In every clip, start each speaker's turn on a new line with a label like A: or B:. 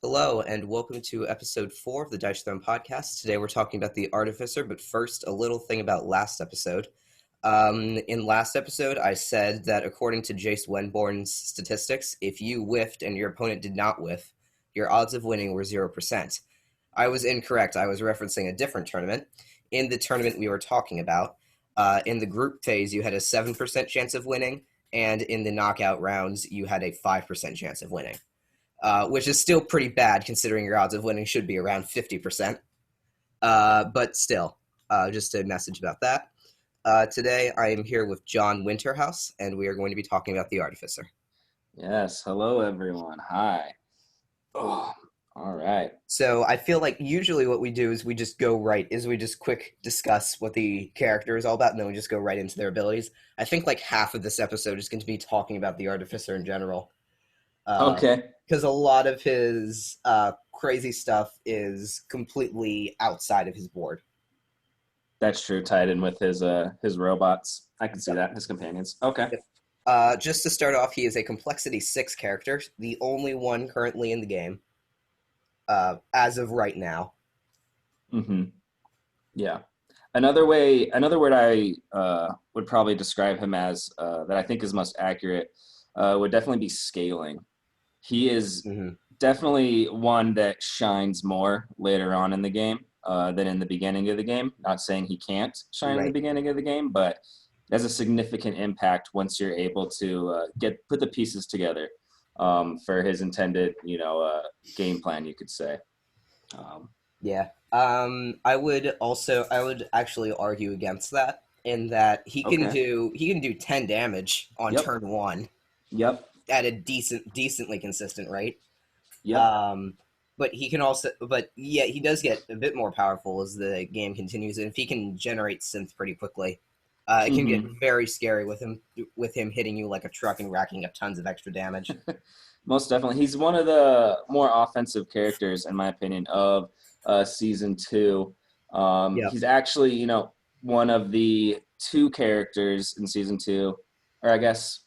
A: Hello, and welcome to episode 4 of the Dice Throne podcast. Today we're talking about the Artificer, but first, a little thing about last episode. In last episode, I said that according to Jace Wenborn's statistics, if you whiffed and your opponent did not whiff, your odds of winning were 0%. I was incorrect. I was referencing a different tournament. In the tournament we were talking about, in the group phase, you had a 7% chance of winning, and in the knockout rounds, you had a 5% chance of winning. Which is still pretty bad considering your odds of winning should be around 50%. But still, just a message about that. Today, I am here with John Winterhouse, and we are going to be talking about the Artificer.
B: Yes, hello everyone. Hi. Oh, all right.
A: So I feel like usually what we do is we just quick discuss what the character is all about, and then we just go right into their abilities. I think like half of this episode is going to be talking about the Artificer in general.
B: Okay.
A: Because a lot of his crazy stuff is completely outside of his board.
B: That's true, tied in with his robots. I can see that, his companions. Okay.
A: Just to start off, he is a Complexity 6 character, the only one currently in the game, as of right now.
B: Mm-hmm. Yeah. Another word I would probably describe him as, that I think is most accurate, would definitely be scaling. He is definitely one that shines more later on in the game than in the beginning of the game. Not saying he can't shine in the beginning of the game, but it has a significant impact once you're able to put the pieces together for his intended, game plan, you could say.
A: I would actually argue against that in that he can do 10 damage on turn 1.
B: Yep.
A: At a decently consistent rate.
B: Yep.
A: But he does get a bit more powerful as the game continues, and if he can generate synth pretty quickly, it can get very scary with him hitting you like a truck and racking up tons of extra damage.
B: Most definitely. He's one of the more offensive characters, in my opinion, of Season 2. He's actually, one of the 2 characters in Season 2, or I guess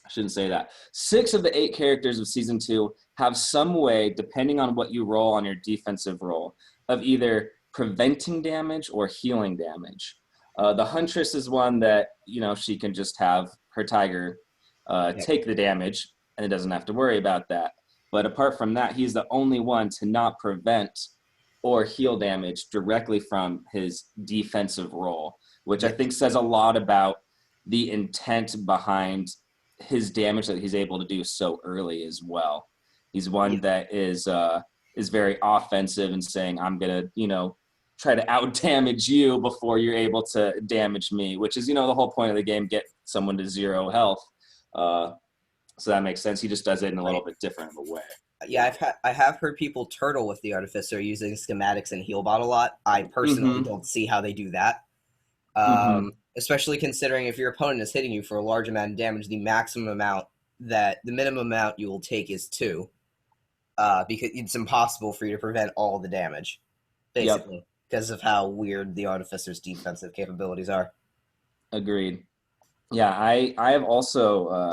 B: I shouldn't say that. 6 of the 8 characters of Season 2 have some way, depending on what you roll on your defensive roll, of either preventing damage or healing damage. The Huntress is one that, she can just have her tiger take the damage, and it doesn't have to worry about that. But apart from that, he's the only one to not prevent or heal damage directly from his defensive roll, which I think says a lot about the intent behind his damage that he's able to do so early as well. He's one that is very offensive and saying, I'm going to, try to out damage you before you're able to damage me, which is, the whole point of the game, get someone to 0 health. So that makes sense. He just does it in a little bit different of a way.
A: Yeah, I have heard people turtle with the Artificer using Schematics and Healbot a lot. I personally don't see how they do that. Especially considering if your opponent is hitting you for a large amount of damage, the minimum amount you will take is 2. Because it's impossible for you to prevent all the damage, basically, because of how weird the Artificer's defensive capabilities are. Agreed.
B: Yeah, I have also,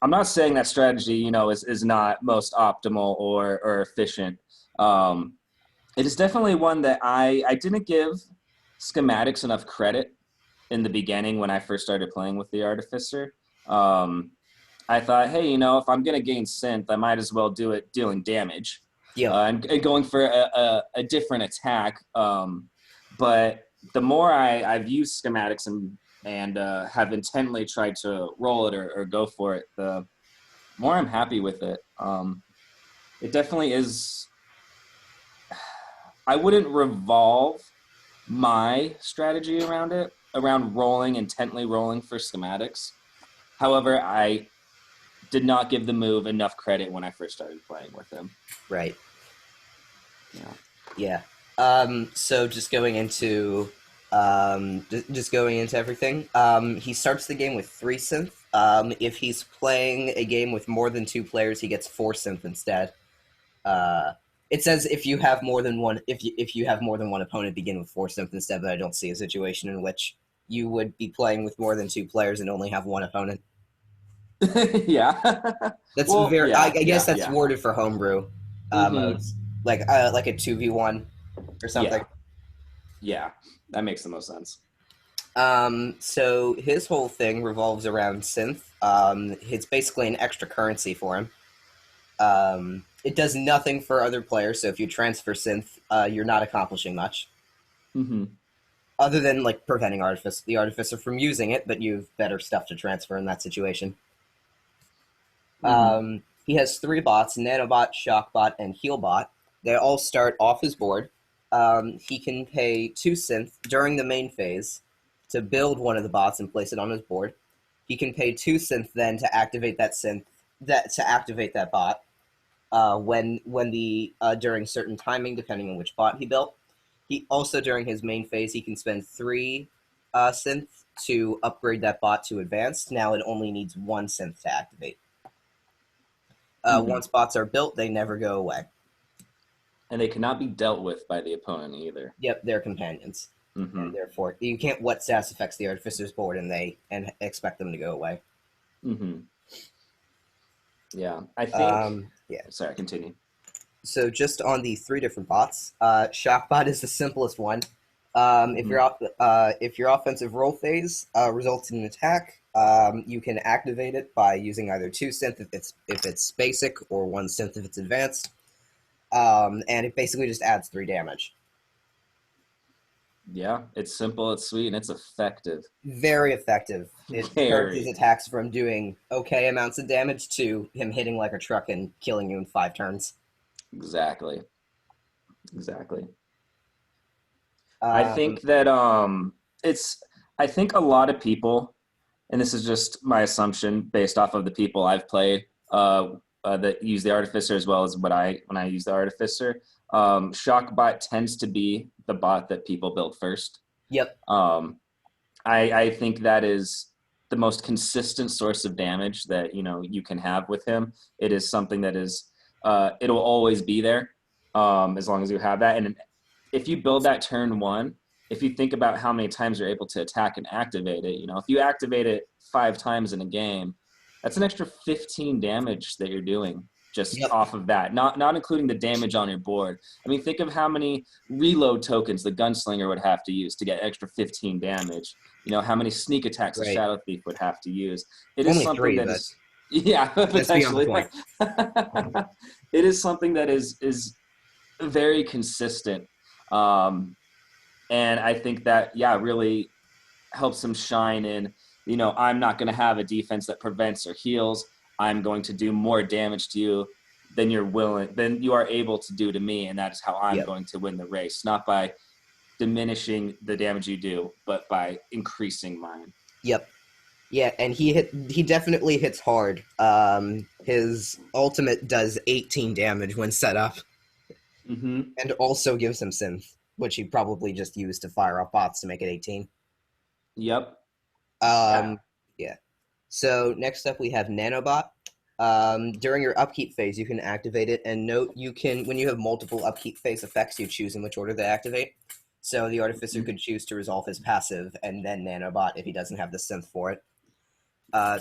B: I'm not saying that strategy, is not most optimal or efficient. It is definitely one that I didn't give Schematics enough credit in the beginning when I first started playing with the Artificer. I thought, hey, if I'm going to gain synth, I might as well do it dealing damage. And going for a different attack. But the more I've used Schematics and have intently tried to roll it or go for it, the more I'm happy with it. It definitely is. I wouldn't revolve my strategy around intently rolling for Schematics. However, I did not give the move enough credit when I first started playing with him.
A: Right. Yeah. So just going into everything. He starts the game with 3 synth. If he's playing a game with more than 2 players, he gets 4 synth instead. It says if you have more than one opponent, begin with 4 synth instead, but I don't see a situation in which you would be playing with more than 2 players and only have 1 opponent.
B: Yeah.
A: That's I guess that's worded for homebrew. modes, like a 2v1 or something.
B: Yeah, that makes the most sense.
A: So his whole thing revolves around Synth. It's basically an extra currency for him. It does nothing for other players, so if you transfer Synth, you're not accomplishing much. Other than, like, preventing the Artificer from using it, but you've better stuff to transfer in that situation. He has 3 bots, Nanobot, Shockbot, and Healbot. They all start off his board. He can pay 2 Synth during the main phase to build one of the bots and place it on his board. He can pay 2 Synth then to activate that bot when the during certain timing, depending on which bot he built. He also, during his main phase, he can spend 3 Synth to upgrade that bot to advanced. Now it only needs 1 Synth to activate. Once bots are built, they never go away.
B: And they cannot be dealt with by the opponent either.
A: Yep, they're companions. And therefore, you can't what status affects the Artificer's board and expect them to go away.
B: Yeah, I think...
A: yeah.
B: Sorry, continue.
A: So just on the 3 different bots, Shockbot is the simplest one. If your offensive roll phase results in an attack, you can activate it by using either 2 Synth if it's basic, or 1 Synth if it's advanced. And it basically just adds 3 damage.
B: Yeah, it's simple, it's sweet, and it's effective.
A: Very effective. It turns his attacks from doing okay amounts of damage to him hitting like a truck and killing you in 5 turns.
B: Exactly. I think that I think a lot of people, and this is just my assumption based off of the people I've played that use the Artificer as well as when I use the Artificer, Shockbot tends to be the bot that people build first.
A: Yep.
B: I think that is the most consistent source of damage that you can have with him. It is something that is it'll always be there as long as you have that. And if you build that turn 1, if you think about how many times you're able to attack and activate it, if you activate it 5 times in a game, that's an extra 15 damage that you're doing just off of that, not including the damage on your board. I mean, think of how many reload tokens the Gunslinger would have to use to get extra 15 damage. How many sneak attacks the Shadow Thief would have to use. It is something 3, that is... Yeah, potentially. It is something that is very consistent. And I think that, really helps him shine in, I'm not going to have a defense that prevents or heals. I'm going to do more damage to you than you are able to do to me, and that is how I'm going to win the race, not by diminishing the damage you do, but by increasing mine.
A: Yep. Yeah, and he definitely hits hard. His ultimate does 18 damage when set up. And also gives him Synth, which he probably just used to fire off bots to make it 18.
B: Yep.
A: Yeah. So next up we have Nanobot. During your upkeep phase, you can activate it, and note when you have multiple upkeep phase effects, you choose in which order they activate. So the Artificer could choose to resolve his passive and then Nanobot if he doesn't have the Synth for it.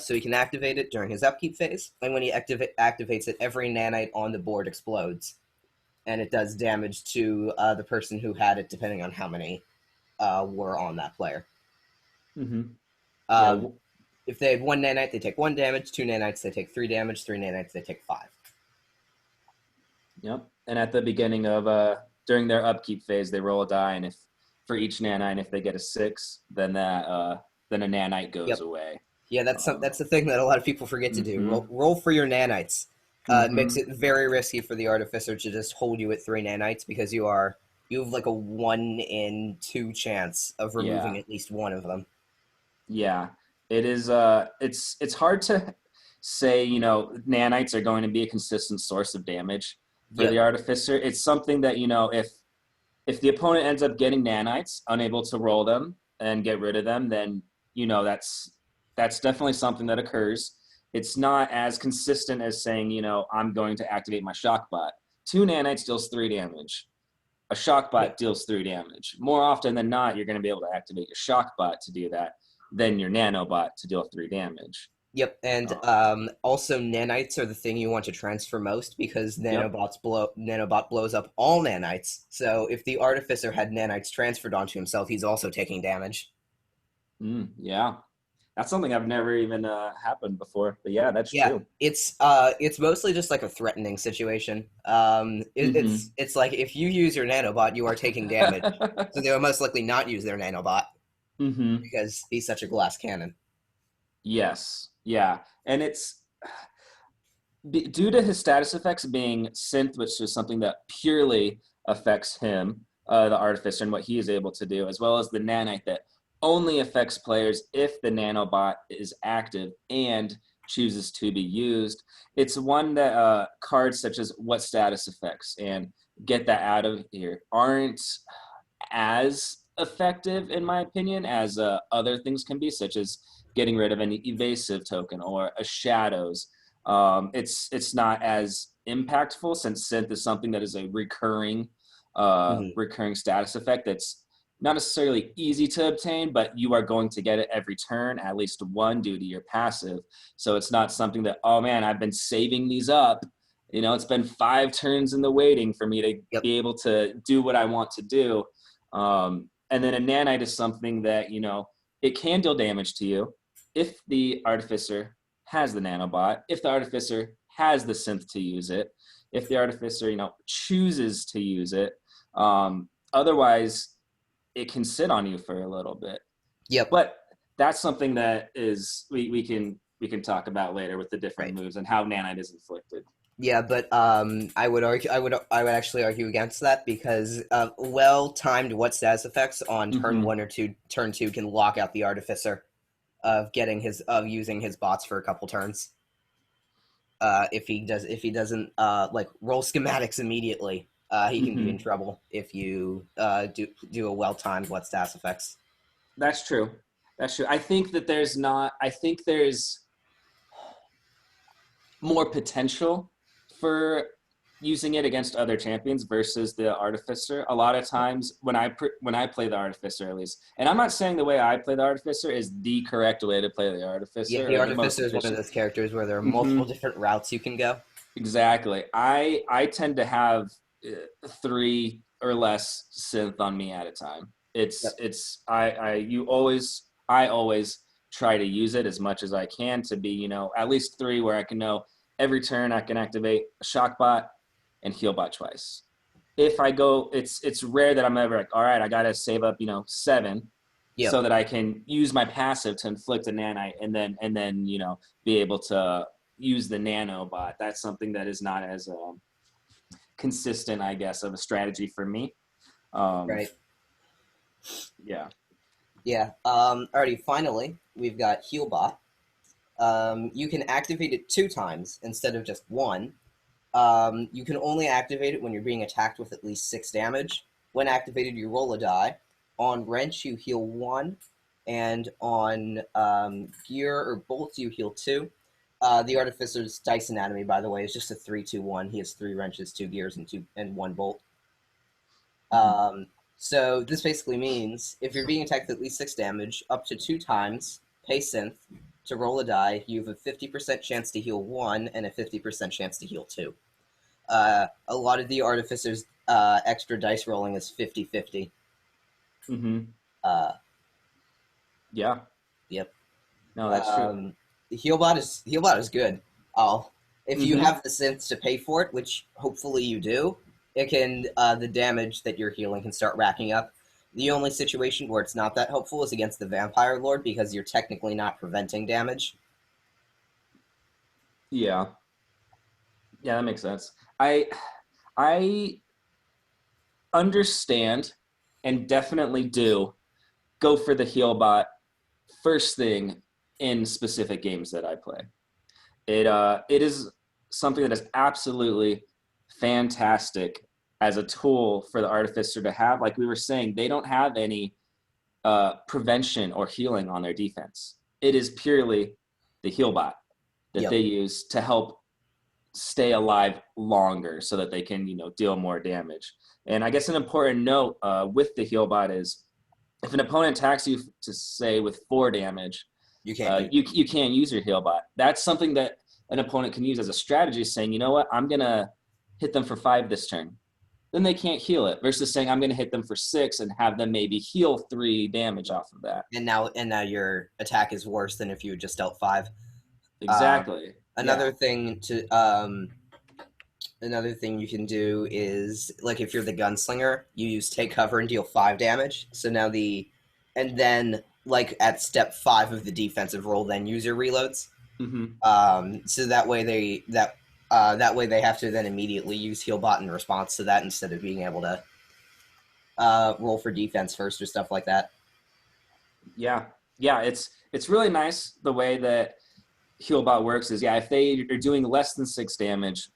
A: So he can activate it during his upkeep phase, and when he activates it, every nanite on the board explodes, and it does damage to the person who had it, depending on how many were on that player. If they had 1 nanite, they take 1 damage, 2 nanites, they take 3 damage, 3 nanites, they take 5.
B: Yep, and at the beginning of, during their upkeep phase, they roll a die, and if for each nanite, if they get a 6, then a nanite goes away. Yeah,
A: that's the thing that a lot of people forget to do. Roll for your nanites. It makes it very risky for the Artificer to just hold you at 3 nanites, because you have like a 1 in 2 chance of removing at least one of them.
B: Yeah, it is. It's hard to say, nanites are going to be a consistent source of damage for the Artificer. It's something that, if the opponent ends up getting nanites, unable to roll them and get rid of them, then, that's definitely something that occurs. It's not as consistent as saying, I'm going to activate my Shockbot. 2 nanites deals 3 damage. A Shockbot deals 3 damage. More often than not, you're going to be able to activate your Shockbot to do that than your Nanobot to deal 3 damage.
A: Yep, and
B: Um,
A: also nanites are the thing you want to transfer most because
B: yep.
A: nanobot blows up all nanites. So if the artificer had nanites transferred onto himself, he's also taking damage.
B: Yeah. That's something I've never even happened before. But yeah, that's
A: Yeah,
B: true.
A: it's mostly just like a threatening situation.
B: Mm-hmm.
A: It's like if you use your nanobot, you are taking damage. So they will most likely not use their nanobot
B: Mm-hmm.
A: because he's such a glass cannon.
B: Yes. Yeah. And it's due to his status effects being synth, which is something that purely affects him, the artificer, and what he is able to do, as well as the nanite that only affects players if the nanobot is active and chooses to be used. It's one that cards such as what status effects and get that out of here aren't as effective, in my opinion, as other things can be, such as getting rid of an evasive token or a shadows. It's not as impactful since synth is something that is a
A: Hmm.
B: recurring status effect that's not necessarily easy to obtain, but you are going to get it every turn, at least one due to your passive. So it's not something that, oh man, I've been saving these up. You know, it's been 5 turns in the waiting for me to
A: Yep.
B: be able to do what I want to do. And then a nanite is something that, you know, it can deal damage to you if the artificer has the nanobot, if the artificer has the synth to use it, if the artificer, you know, chooses to use it. Otherwise, it can sit on you for a little bit.
A: Yep.
B: But that's something that is we can talk about later with the different
A: Right.
B: moves and how nanite is inflicted.
A: Yeah, but I would actually argue against that because well-timed what status effects on turn
B: Mm-hmm.
A: 1 or 2, turn 2 can lock out the artificer of using his bots for a couple turns. If he doesn't like roll schematics immediately, he can be in
B: Mm-hmm.
A: trouble if you do a well-timed what status effects.
B: That's true. That's true. I think that there's not. I think there's more potential for using it against other champions versus the artificer. A lot of times when I play the artificer, at least, and I'm not saying the way I play the artificer is the correct way to play the
A: Yeah,
B: artificer
A: the
B: or the most
A: artificer is one of
B: efficient.
A: those characters where there are
B: Mm-hmm.
A: multiple different routes you can go.
B: Exactly. I tend to have 3 or less synth on me at a time.
A: Yep.
B: I always try to use it as much as I can to be, you know, at least 3 where I can know every turn I can activate a Shockbot and Healbot twice. If I go, it's rare that I'm ever like, all right, I gotta save up, you know, 7
A: Yep.
B: so that I can use my passive to inflict a nanite and then you know be able to use the nanobot. That's something that is not as consistent, I guess, of a strategy for me. Um,
A: Right.
B: yeah.
A: Yeah. Alrighty. Finally, we've got Healbot. You can activate it 2 times instead of just one. You can only activate it when you're being attacked with at least 6 damage. When activated, you roll a die. On wrench, you heal 1, and on gear or bolts, you heal 2. The Artificer's dice anatomy, by the way, is just a 3-2-1. He has 3 wrenches, 2 gears, and 1 bolt.
B: Mhm.
A: So this basically means if you're being attacked with at least 6 damage, up to 2 times, pay synth to roll a die. You have a 50% chance to heal 1 and a 50% chance to heal 2. A lot of the artificers' extra dice rolling is 50-50.
B: Mhm.
A: Uh,
B: Yeah.
A: yep.
B: No, that's true.
A: The Healbot is good. If you
B: Mhm.
A: have the synths to pay for it, which hopefully you do, it can the damage that you're healing can start racking up. The only situation where it's not that helpful is against the Vampire Lord because you're technically not preventing damage.
B: Yeah. Yeah, that makes sense. I understand and definitely do go for the heal bot first thing in specific games that I play. It is something that is absolutely fantastic as a tool for the artificer to have. Like we were saying, they don't have any prevention or healing on their defense. It is purely the heal bot that
A: Yep.
B: they use to help stay alive longer so that they can, you know, deal more damage. And I guess an important note with the heal bot is if an opponent attacks you to say with 4 damage,
A: You can't.
B: You can't use your heal bot. That's something that an opponent can use as a strategy, saying, you know what, I'm gonna hit them for 5 this turn. Then they can't heal it. Versus saying, I'm gonna hit them for 6 and have them maybe heal 3 damage off of that.
A: And now your attack is worse than if you just dealt 5.
B: Exactly.
A: Another thing you can do is, like, if you're the gunslinger, you use take cover and deal 5 damage. So now and then, like, at step 5 of the defensive roll, then use your reloads.
B: Mm-hmm.
A: So that way they have to then immediately use healbot in response to that instead of being able to roll for defense first or stuff like that.
B: Yeah, it's really nice the way that healbot works. Is if they are doing less than 6 damage,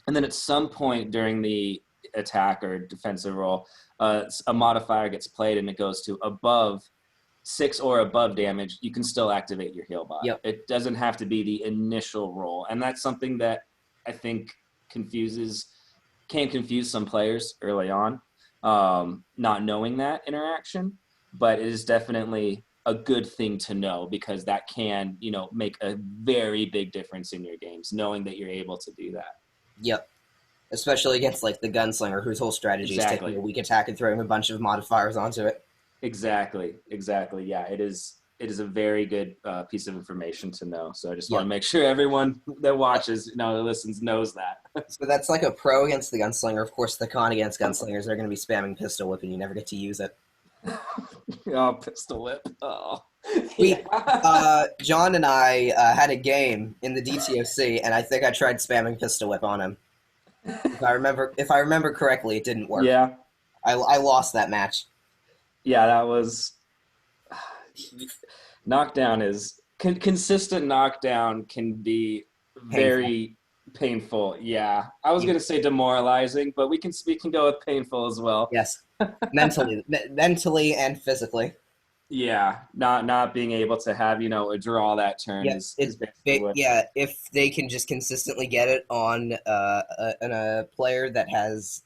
B: and then at some point during the attack or defensive roll, a modifier gets played and it goes to above 6 or above damage, you can still activate your healbot.
A: Yep.
B: It doesn't have to be the initial roll, and that's something that I think can confuse some players early on, not knowing that interaction. But it is definitely a good thing to know, because that can, make a very big difference in your games, knowing that you're able to do that.
A: Yep. Especially against, like, the gunslinger, whose whole strategy is taking a weak attack and throwing a bunch of modifiers onto it.
B: Exactly. Yeah, it is a very good piece of information to know. So I just want to make sure everyone that watches, that listens, knows that.
A: So that's like a pro against the gunslinger. Of course, the con against gunslingers, they're going to be spamming pistol whip, and you never get to use it.
B: Oh, pistol whip. Oh.
A: John and I had a game in the DTOC, and I think I tried spamming pistol whip on him. If I remember correctly, it didn't work.
B: Yeah.
A: I lost that match.
B: Yeah, that was knockdown is consistent. Knockdown can be very painful. Yeah, I was going to say demoralizing, but we can go with painful as well.
A: Yes, mentally and physically.
B: Yeah, not being able to have a draw that turn is basically
A: if they can just consistently get it on a player that has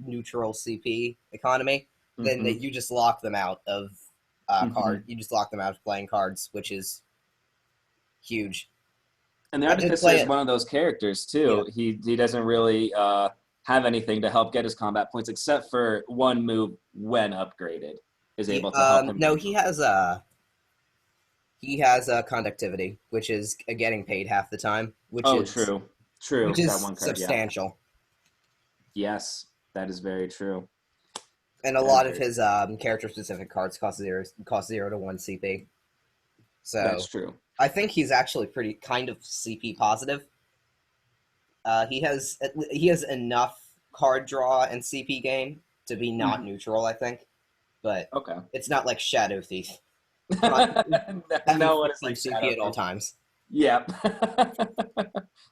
A: neutral CP economy, then you just lock them out of card. You just lock them out of playing cards, which is huge.
B: And the Artificer is one of those characters too. Yeah. He doesn't really have anything to help get his combat points except for one move when upgraded is able to help him.
A: No, he has conductivity, which is getting paid half the time.
B: True.
A: Which is that one card, substantial.
B: Yeah. Yes, that is very true.
A: And a lot of his character-specific cards cost 0 to 1 CP. So
B: that's true.
A: I think he's actually pretty kind of CP positive. He has enough card draw and CP gain to be not neutral, I think. But it's not like Shadow Thief.
B: No one is like
A: CP at all times.
B: Yeah.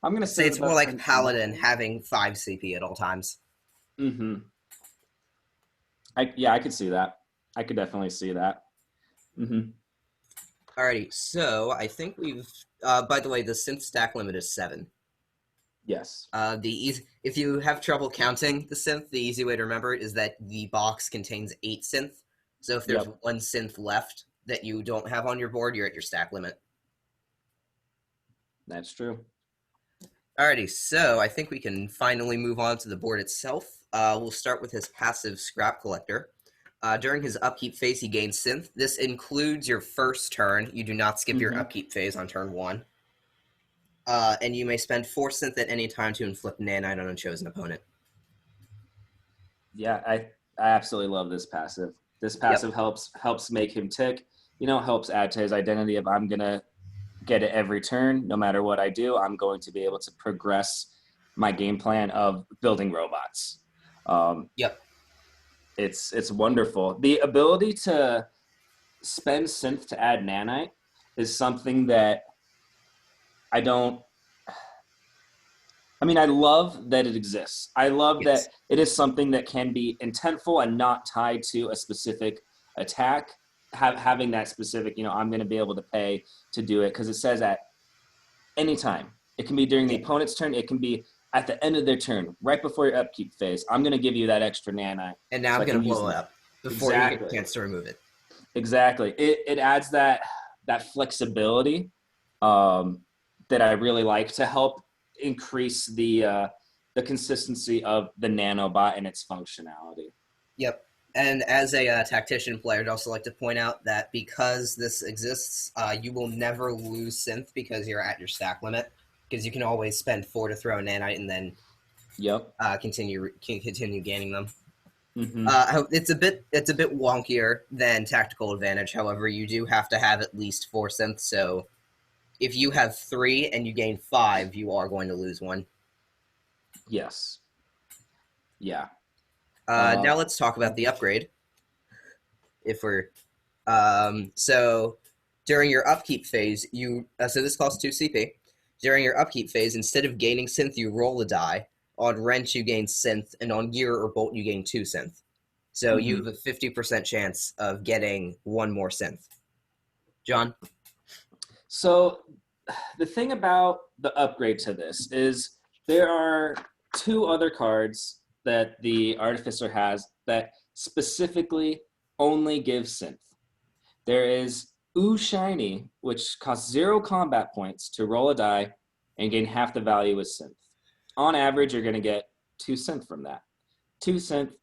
B: I'm gonna say
A: it's more like Paladin having 5 CP at all times.
B: Mm-hmm. I could see that. I could definitely see that. Mm-hmm.
A: Alrighty, so I think we've. By the way, the synth stack limit is 7.
B: Yes.
A: If you have trouble counting the synth, the easy way to remember it is that the box contains 8 synth. So if there's one synth left that you don't have on your board, you're at your stack limit.
B: That's true.
A: Alrighty, so I think we can finally move on to the board itself. We'll start with his passive Scrap Collector. During his upkeep phase, he gains Synth. This includes your first turn. You do not skip your upkeep phase on turn 1. And you may spend 4 Synth at any time to inflict nanite on a chosen opponent.
B: Yeah, I absolutely love this passive. This passive helps make him tick. Helps add to his identity of I'm going to get it every turn. No matter what I do, I'm going to be able to progress my game plan of building robots. It's wonderful. The ability to spend Synth to add nanite is something that I love that it exists. I love that it is something that can be intentful and not tied to a specific attack. Having that specific, I'm going to be able to pay to do it because it says at any time. It can be during the opponent's turn. It can be at the end of their turn, right before your upkeep phase. I'm going to give you that extra nanite.
A: And now I'm going to blow it up before you get a chance to remove it.
B: Exactly. It adds that that flexibility that I really like to help increase the consistency of the nanobot and its functionality.
A: Yep. And as a tactician player, I'd also like to point out that because this exists, you will never lose synth because you're at your stack limit, because you can always spend 4 to throw a nanite and then continue gaining them.
B: Mm-hmm.
A: It's a bit wonkier than tactical advantage. However, you do have to have at least 4 synths. So if you have 3 and you gain 5, you are going to lose 1.
B: Yes. Yeah.
A: Now let's talk about the upgrade. If we're so during your upkeep phase, so this costs 2 CP. During your upkeep phase, instead of gaining synth, you roll a die. On wrench, you gain synth, and on gear or bolt, you gain 2 synth. So you have a 50% chance of getting 1 more synth. John?
B: So the thing about the upgrade to this is there are 2 other cards that the Artificer has that specifically only give synth. There is Ooh Shiny, which costs 0 combat points to roll a die and gain half the value as synth. On average, you're going to get 2 synth from that. 2 synth,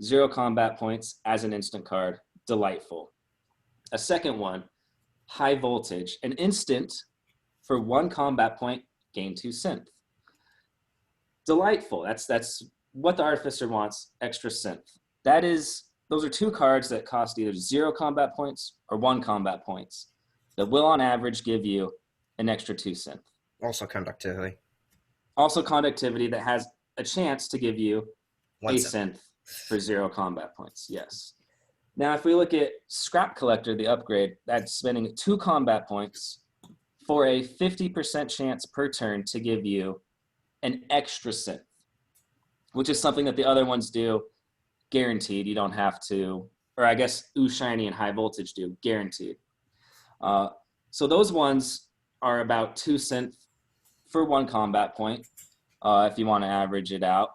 B: 0 combat points as an instant card. Delightful. A second one, High Voltage. An instant for 1 combat point, gain 2 synth. Delightful. That's what the Artificer wants, extra synth. Those are 2 cards that cost either 0 combat points or 1 combat points that will on average give you an extra 2 synth.
A: Also Conductivity.
B: Also Conductivity that has a chance to give you
A: 1
B: synth for 0 combat points, yes. Now, if we look at Scrap Collector, the upgrade, that's spending 2 combat points for a 50% chance per turn to give you an extra synth, which is something that the other ones do guaranteed. You don't have to, or I guess Ooh Shiny and High Voltage do guaranteed. So those ones are about 2 synth for 1 combat point, if you want to average it out,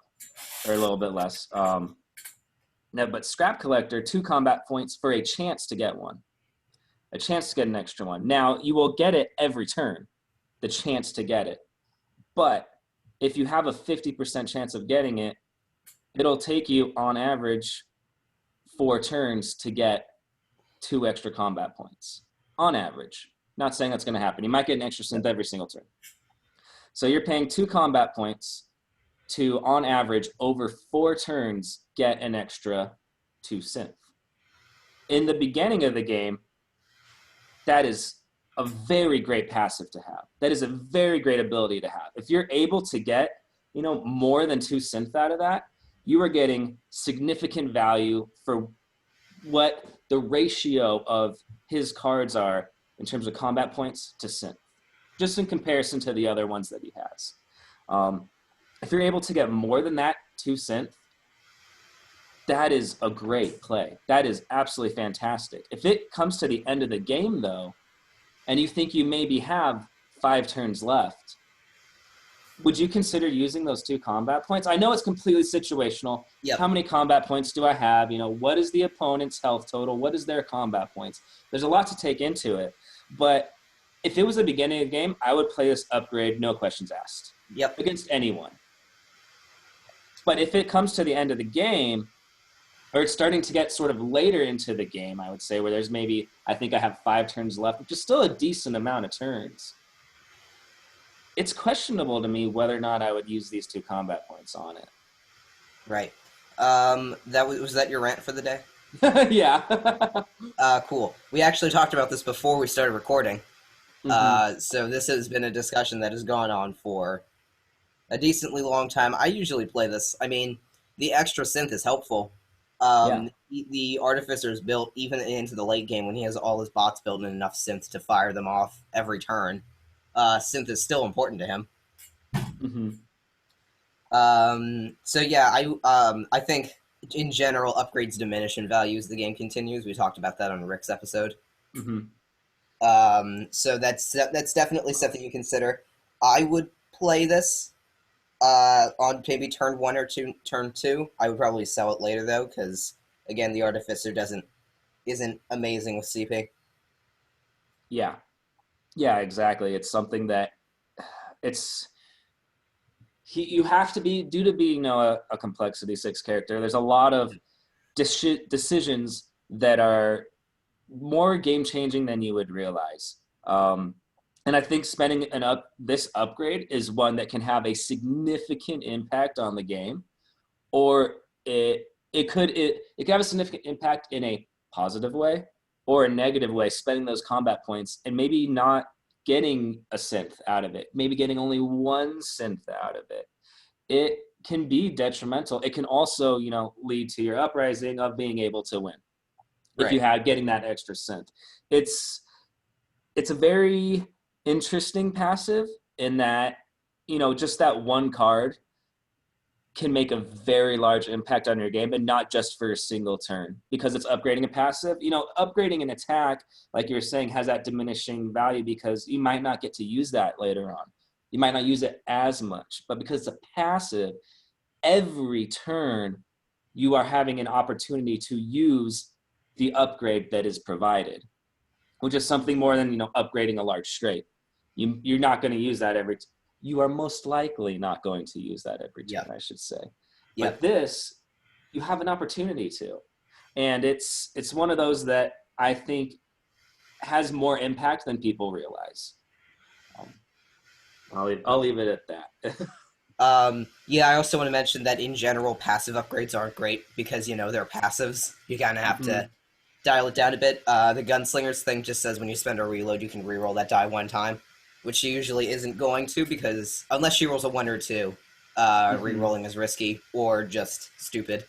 B: or a little bit less. Now, but Scrap Collector, 2 combat points for a chance to get 1. A chance to get an extra 1. Now, you will get it every turn, the chance to get it. But if you have a 50% chance of getting it, it'll take you, on average, 4 turns to get 2 extra combat points. On average. Not saying that's going to happen. You might get an extra synth every single turn. So you're paying 2 combat points to, on average, over 4 turns, get an extra 2 synth. In the beginning of the game, that is a very great passive to have. That is a very great ability to have. If you're able to get, more than 2 synth out of that, you are getting significant value for what the ratio of his cards are in terms of combat points to synth, just in comparison to the other ones that he has. If you're able to get more than that 2 synth, that is a great play. That is absolutely fantastic. If it comes to the end of the game, though, and you think you maybe have 5 turns left, would you consider using those 2 combat points? I know it's completely situational.
A: Yep.
B: How many combat points do I have? What is the opponent's health total? What is their combat points? There's a lot to take into it. But if it was the beginning of the game, I would play this upgrade, no questions asked.
A: Yep.
B: Against anyone. But if it comes to the end of the game, or it's starting to get sort of later into the game, I would say, where there's maybe, I think I have 5 turns left, which is still a decent amount of turns. It's questionable to me whether or not I would use these 2 combat points on it.
A: Right. Was that your rant for the day?
B: Yeah.
A: Cool. We actually talked about this before we started recording. Mm-hmm. So this has been a discussion that has gone on for a decently long time. I usually play this. I mean, the extra synth is helpful. The Artificer is built even into the late game when he has all his bots built and enough synth to fire them off every turn. Synth is still important to him.
B: Mm-hmm.
A: So yeah, I think in general upgrades diminish in value as the game continues. We talked about that on Rick's episode.
B: Mm-hmm.
A: So that's definitely something you consider. I would play this on maybe turn 1 or turn 2. I would probably sell it later though, because again, the Artificer isn't amazing with CP.
B: Yeah. Yeah, exactly. It's something that it's you have to be, due to being, you know, a complexity 6 character, there's a lot of decisions that are more game changing than you would realize. And I think spending this upgrade is one that can have a significant impact on the game, or it could have a significant impact in a positive way or a negative way, spending those combat points and maybe not getting a synth out of it, maybe getting only one synth out of it. It can be detrimental. It can also, you know, lead to your uprising of being able to win if you had getting that extra synth. It's a very interesting passive in that, you know, just that one card can make a very large impact on your game, and not just for a single turn, because it's upgrading a passive. You know, upgrading an attack, like you're saying, has that diminishing value because you might not get to use that later on. You might not use it as much, but because it's a passive, every turn you are having an opportunity to use the upgrade that is provided, which is something more than, you know, upgrading a large straight. You're not going to use that you are most likely not going to use that every turn, I should say. But this, you have an opportunity to. And it's one of those that I think has more impact than people realize. I'll leave it at that.
A: Yeah, I also want to mention that in general, passive upgrades aren't great because, you know, they're passives. You kind of have to dial it down a bit. The Gunslinger's thing just says when you spend a reload, you can reroll that die one time, which she usually isn't going to, because unless she rolls a 1 or 2, rerolling is risky or just stupid.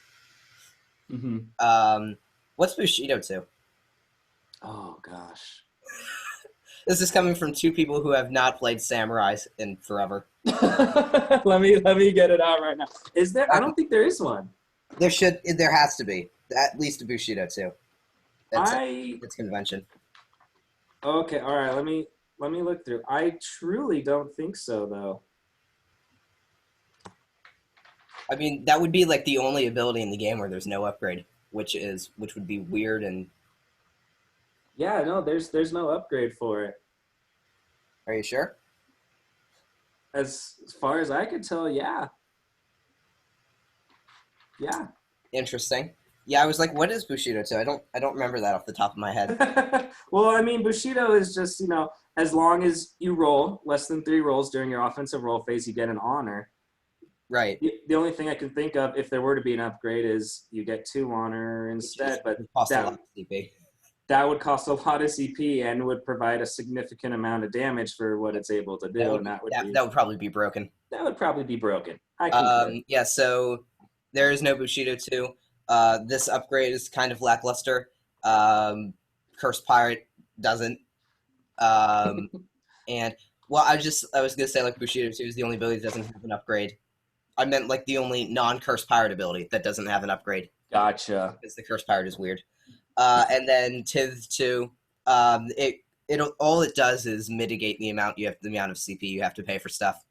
A: What's Bushido to?
B: Oh, gosh.
A: This is coming from two people who have not played Samurais in forever.
B: let me get it out right now. Is there? I don't think there is one.
A: There has to be at least a Bushido too. It's convention.
B: Okay, all right. Let me look through. I truly don't think so, though.
A: I mean, that would be like the only ability in the game where there's no upgrade, which would be weird. And
B: yeah, no, there's no upgrade for it.
A: Are you sure?
B: As far as I could tell, yeah. Yeah.
A: Interesting. Yeah, I was like, what is Bushido to? I don't remember that off the top of my head.
B: Well, I mean, Bushido is just, you know, as long as you roll less than 3 rolls during your offensive roll phase, you get an honor.
A: Right.
B: The only thing I can think of, if there were to be an upgrade, is you get 2 honor instead, but that would cost a lot of CP and would provide a significant amount of damage for what it's able to do.
A: That would probably be broken.
B: That would probably be broken. I concur.
A: Yeah, so there is no Bushido 2. This upgrade is kind of lackluster. Cursed Pirate doesn't. And, well, I was going to say, like, Bushido 2 is the only ability that doesn't have an upgrade. I meant, like, the only non-Cursed Pirate ability that doesn't have an upgrade.
B: Gotcha.
A: Because the Cursed Pirate is weird. And then Tith 2, all it does is mitigate the amount of CP you have to pay for stuff,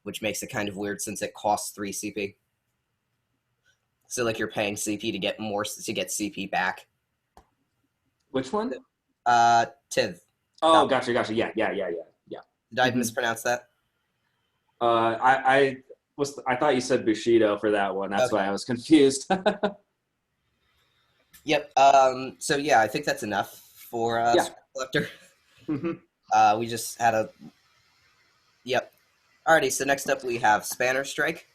A: which makes it kind of weird since it costs 3 CP. So, like, you're paying CP to get CP back.
B: Which one?
A: Tith.
B: Oh, gotcha. Yeah.
A: Did I mispronounce that?
B: I thought you said Bushido for that one. That's why I was confused.
A: Yep. So yeah, I think that's enough for Collector. We just had a. Yep. Alrighty. So next up we have Spanner Strike.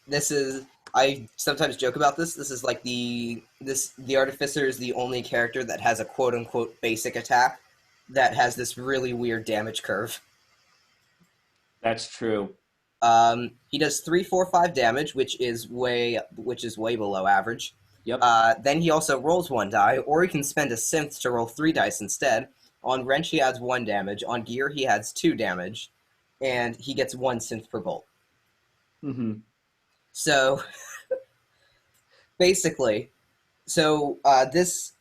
A: This is, I sometimes joke about this. This is like the Artificer is the only character that has a quote unquote basic attack that has this really weird damage curve.
B: That's true.
A: He does 3, 4, 5 damage, which is way below average.
B: Yep.
A: Then he also rolls 1 die, or he can spend a synth to roll 3 dice instead. On wrench, he adds 1 damage. On gear, he adds 2 damage, and he gets 1 synth per bolt. So, basically, this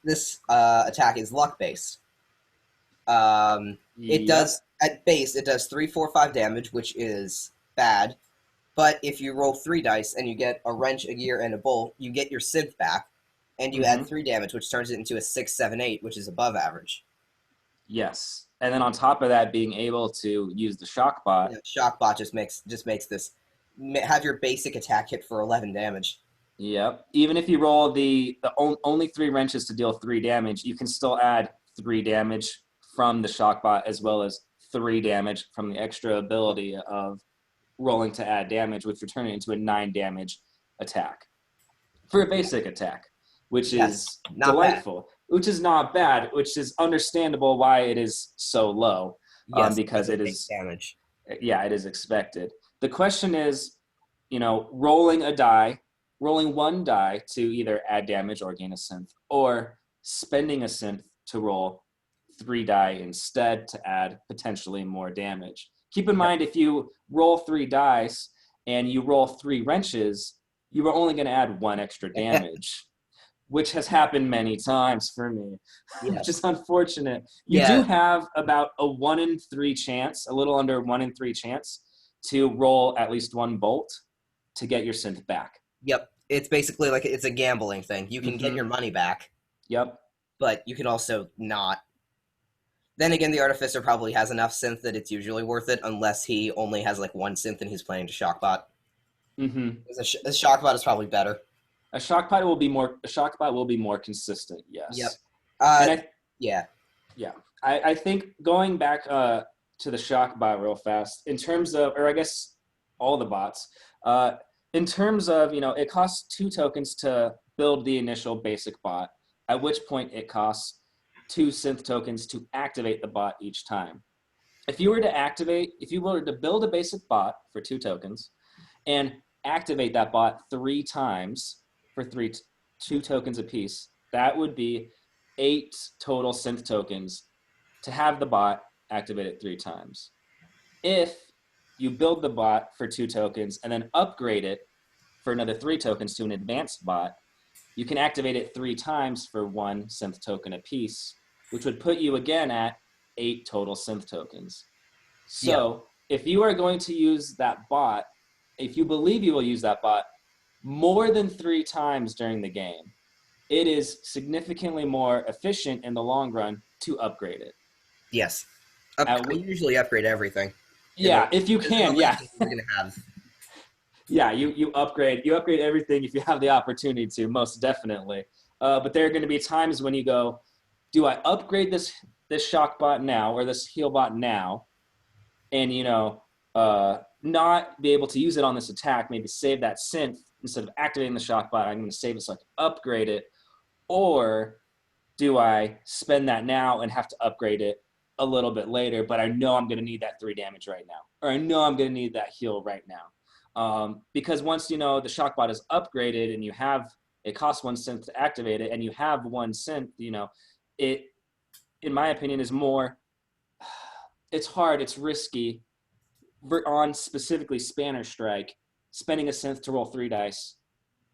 A: attack is luck based. It does at base it does 3, 4, 5 damage, which is bad. But if you roll 3 dice and you get a wrench, a gear, and a bolt, you get your synth back, and you add 3 damage, which turns it into a 6, 7, 8, which is above average.
B: Yes. And then on top of that, being able to use the Shockbot.
A: Yeah, Shockbot just makes this have your basic attack hit for 11 damage.
B: Yep. Even if you roll the only 3 wrenches to deal 3 damage, you can still add 3 damage from the Shockbot as well as 3 damage from the extra ability of rolling to add damage, which would turn it into a 9 damage attack for a basic attack, which is delightful. Bad. Which is not bad, which is understandable why it is so low.
A: Yes,
B: because it is
A: damage.
B: Yeah, it is expected. The question is, rolling one die to either add damage or gain a synth, or spending a synth to roll 3 die instead to add potentially more damage. Keep in mind, if you roll 3 dice and you roll 3 wrenches, you are only going to add 1 extra damage, which has happened many times for me, which is unfortunate. You do have about a 1 in 3 chance, a little under 1 in 3 chance to roll at least 1 bolt to get your synth back.
A: Yep. It's basically like it's a gambling thing. You can get your money back.
B: Yep.
A: But you can also not. Then again, the Artificer probably has enough synth that it's usually worth it, unless he only has like 1 synth and he's planning to Shockbot.
B: Mm-hmm.
A: A Shockbot is probably better.
B: A Shockbot will be more consistent. Yes.
A: Yep.
B: Yeah. I think going back to the Shockbot real fast, in terms of, or I guess all the bots, in terms of, it costs 2 tokens to build the initial basic bot, at which point it costs 2 synth tokens to activate the bot each time. If you were to build a basic bot for 2 tokens and activate that bot 3 times for 2 tokens apiece, that would be 8 total synth tokens to have the bot activated 3 times. If you build the bot for 2 tokens and then upgrade it for another 3 tokens to an advanced bot, you can activate it 3 times for 1 synth token apiece, which would put you again at 8 total synth tokens. So if you are going to use that bot, if you believe you will use that bot more than 3 times during the game, it is significantly more efficient in the long run to upgrade it.
A: Yes. We usually upgrade everything.
B: Yeah, if you can, yeah.
A: We're gonna have.
B: Yeah, you upgrade everything if you have the opportunity to, most definitely. But there are going to be times when you go, do I upgrade this Shockbot now or this Healbot now, and not be able to use it on this attack, maybe save that synth instead of activating the Shockbot, I'm going to save it so I can upgrade it, or do I spend that now and have to upgrade it a little bit later, but I know I'm going to need that 3 damage right now, or I know I'm going to need that heal right now. Because once, the Shockbot is upgraded and it costs 1 synth to activate it, and you have 1 synth, it, in my opinion, is more, it's hard, it's risky on specifically Spanner Strike, spending a synth to roll 3 dice,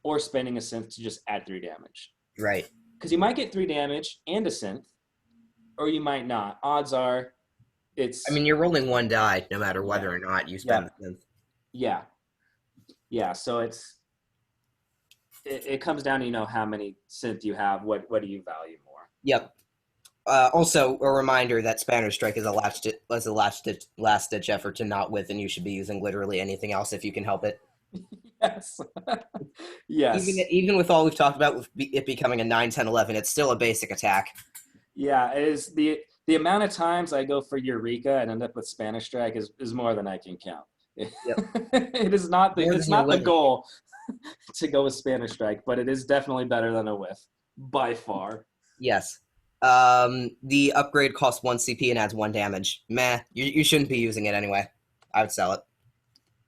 B: or spending a synth to just add 3 damage.
A: Right.
B: Because you might get 3 damage and a synth, or you might not. Odds are,
A: you're rolling 1 die no matter whether or not you spend the synth.
B: Yeah. Yeah, so it comes down to, how many synth you have, what do you value more.
A: Yep. Also, a reminder that Spanner Strike is a last-ditch effort to not with, and you should be using literally anything else if you can help it.
B: Yes. Yes.
A: Even with all we've talked about, with it becoming a 9, 10, 11, it's still a basic attack.
B: Yeah, it is. The amount of times I go for Eureka and end up with Spanner Strike is more than I can count. Yep. It is not the goal to go with Spanner Strike, but it is definitely better than a whiff, by far.
A: Yes. The upgrade costs 1 CP and adds 1 damage. Meh, you shouldn't be using it anyway. I would sell it.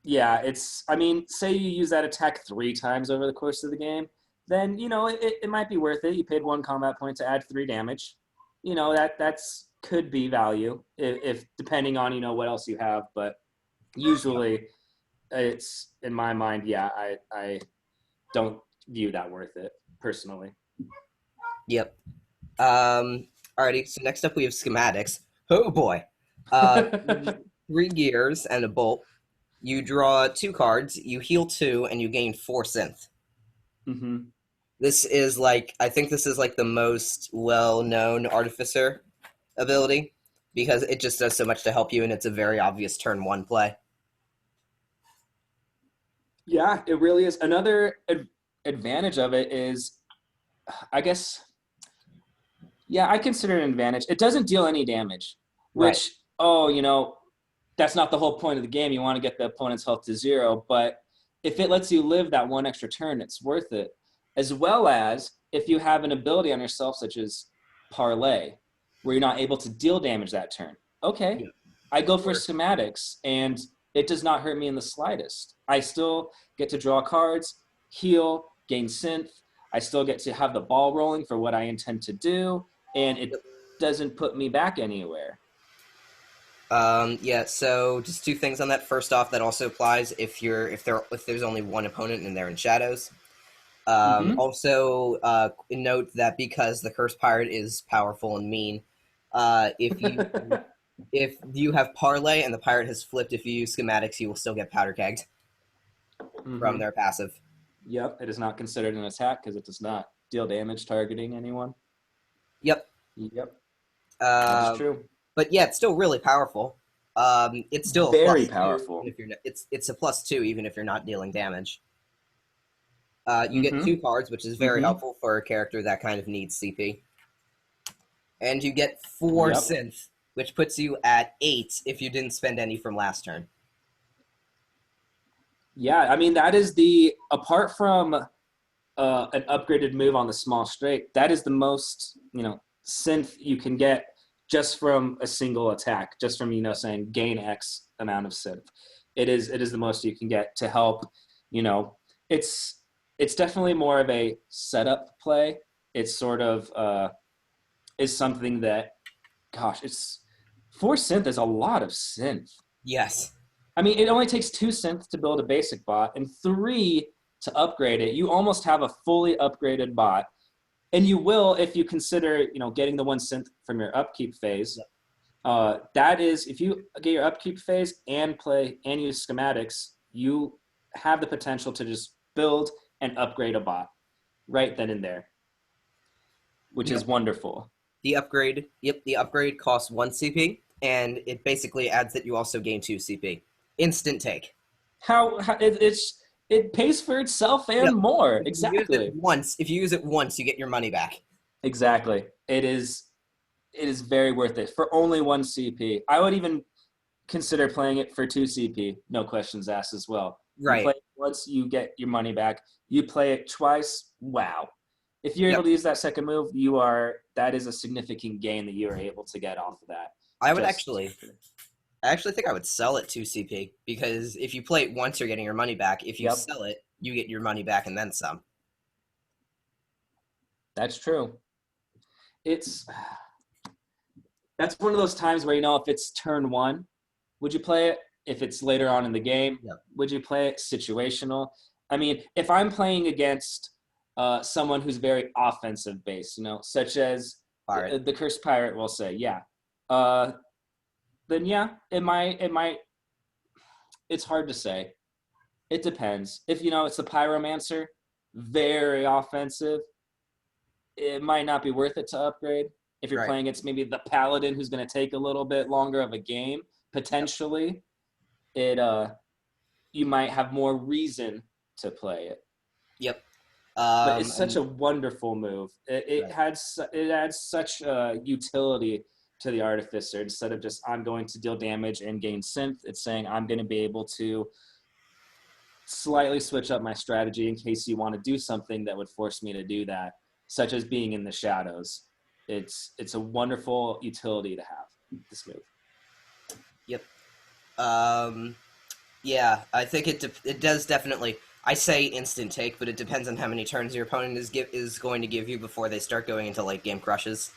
B: Yeah, say you use that attack 3 times over the course of the game, then, it might be worth it. You paid 1 combat point to add 3 damage. That's could be value if depending on, what else you have, but usually it's, in my mind, I don't view that worth it personally.
A: Yep. Alrighty, so next up we have Schematics. Oh boy. 3 gears and a bolt. You draw 2 cards, you heal 2, and you gain 4 synth.
B: Mm-hmm.
A: This is I think this is the most well-known Artificer ability. because it just does so much to help you, and it's a very obvious turn 1 play.
B: Yeah, it really is. Another advantage of it is, I guess, yeah, I consider it an advantage. It doesn't deal any damage,
A: Right.
B: which, that's not the whole point of the game. You want to get the opponent's health to 0, but if it lets you live that one extra turn, it's worth it. As well as if you have an ability on yourself, such as Parlay, where you're not able to deal damage that turn. Okay,
A: Yeah.
B: I go for Schematics, and it does not hurt me in the slightest. I still get to draw cards, heal, gain Synth. I still get to have the ball rolling for what I intend to do, and it doesn't put me back anywhere.
A: Yeah, so just 2 things on that. First off, that also applies if there's only one opponent and they're in shadows. Also, note that because the Cursed Pirate is powerful and mean, if you have Parlay and the pirate has flipped, if you use Schematics, you will still get powder kegged from their passive.
B: Yep, it is not considered an attack because it does not deal damage targeting anyone.
A: Yep.
B: That's true.
A: But yeah, it's still really powerful. It's still
B: very
A: a
B: powerful.
A: if you're it's a +2 even if you're not dealing damage. You get 2 cards, which is very helpful for a character that kind of needs CP. And you get 4 Synth, which puts you at 8 if you didn't spend any from last turn.
B: Yeah, I mean, that is apart from an upgraded move on the small straight, that is the most, Synth you can get just from a single attack, just from, saying gain X amount of Synth. It is the most you can get to help, it's definitely more of a setup play. It's sort of is something that, gosh, it's 4 Synth is a lot of Synth.
A: Yes.
B: I mean, it only takes 2 Synth to build a basic bot and 3 to upgrade it. You almost have a fully upgraded bot. And you will, if you consider, getting the 1 Synth from your upkeep phase. That is, if you get your upkeep phase and use Schematics, you have the potential to just build and upgrade a bot right then and there, which is wonderful.
A: The upgrade costs 1 CP, and it basically adds that you also gain 2 CP. Instant take.
B: How it pays for itself and more. Exactly.
A: If you use it once, you get your money back.
B: Exactly. It is very worth it for only 1 CP. I would even consider playing it for 2 CP, no questions asked as well.
A: Right.
B: You play it once, you get your money back. You play it twice, wow. If you're able to use that second move, that is a significant gain that you are able to get off of that.
A: I actually think I would sell it 2 CP, because if you play it once, you're getting your money back. If you sell it, you get your money back and then some.
B: That's true. That's one of those times where, if it's turn 1, would you play it? If it's later on in the game, would you play it? Situational. I mean, if I'm playing against someone who's very offensive based, such as the Cursed Pirate will say, then it might. It's hard to say. It depends. If it's the Pyromancer, very offensive, it might not be worth it to upgrade. If you're playing against maybe the Paladin, who's going to take a little bit longer of a game, potentially, you might have more reason to play it.
A: Yep.
B: But it's such a wonderful move. It adds such utility to the Artificer. Instead of just, I'm going to deal damage and gain Synth, it's saying I'm going to be able to slightly switch up my strategy in case you want to do something that would force me to do that, such as being in the shadows. It's a wonderful utility to have, this move.
A: Yep. Yeah, I think it does definitely. I say instant take, but it depends on how many turns your opponent is going to give you before they start going into late game crushes.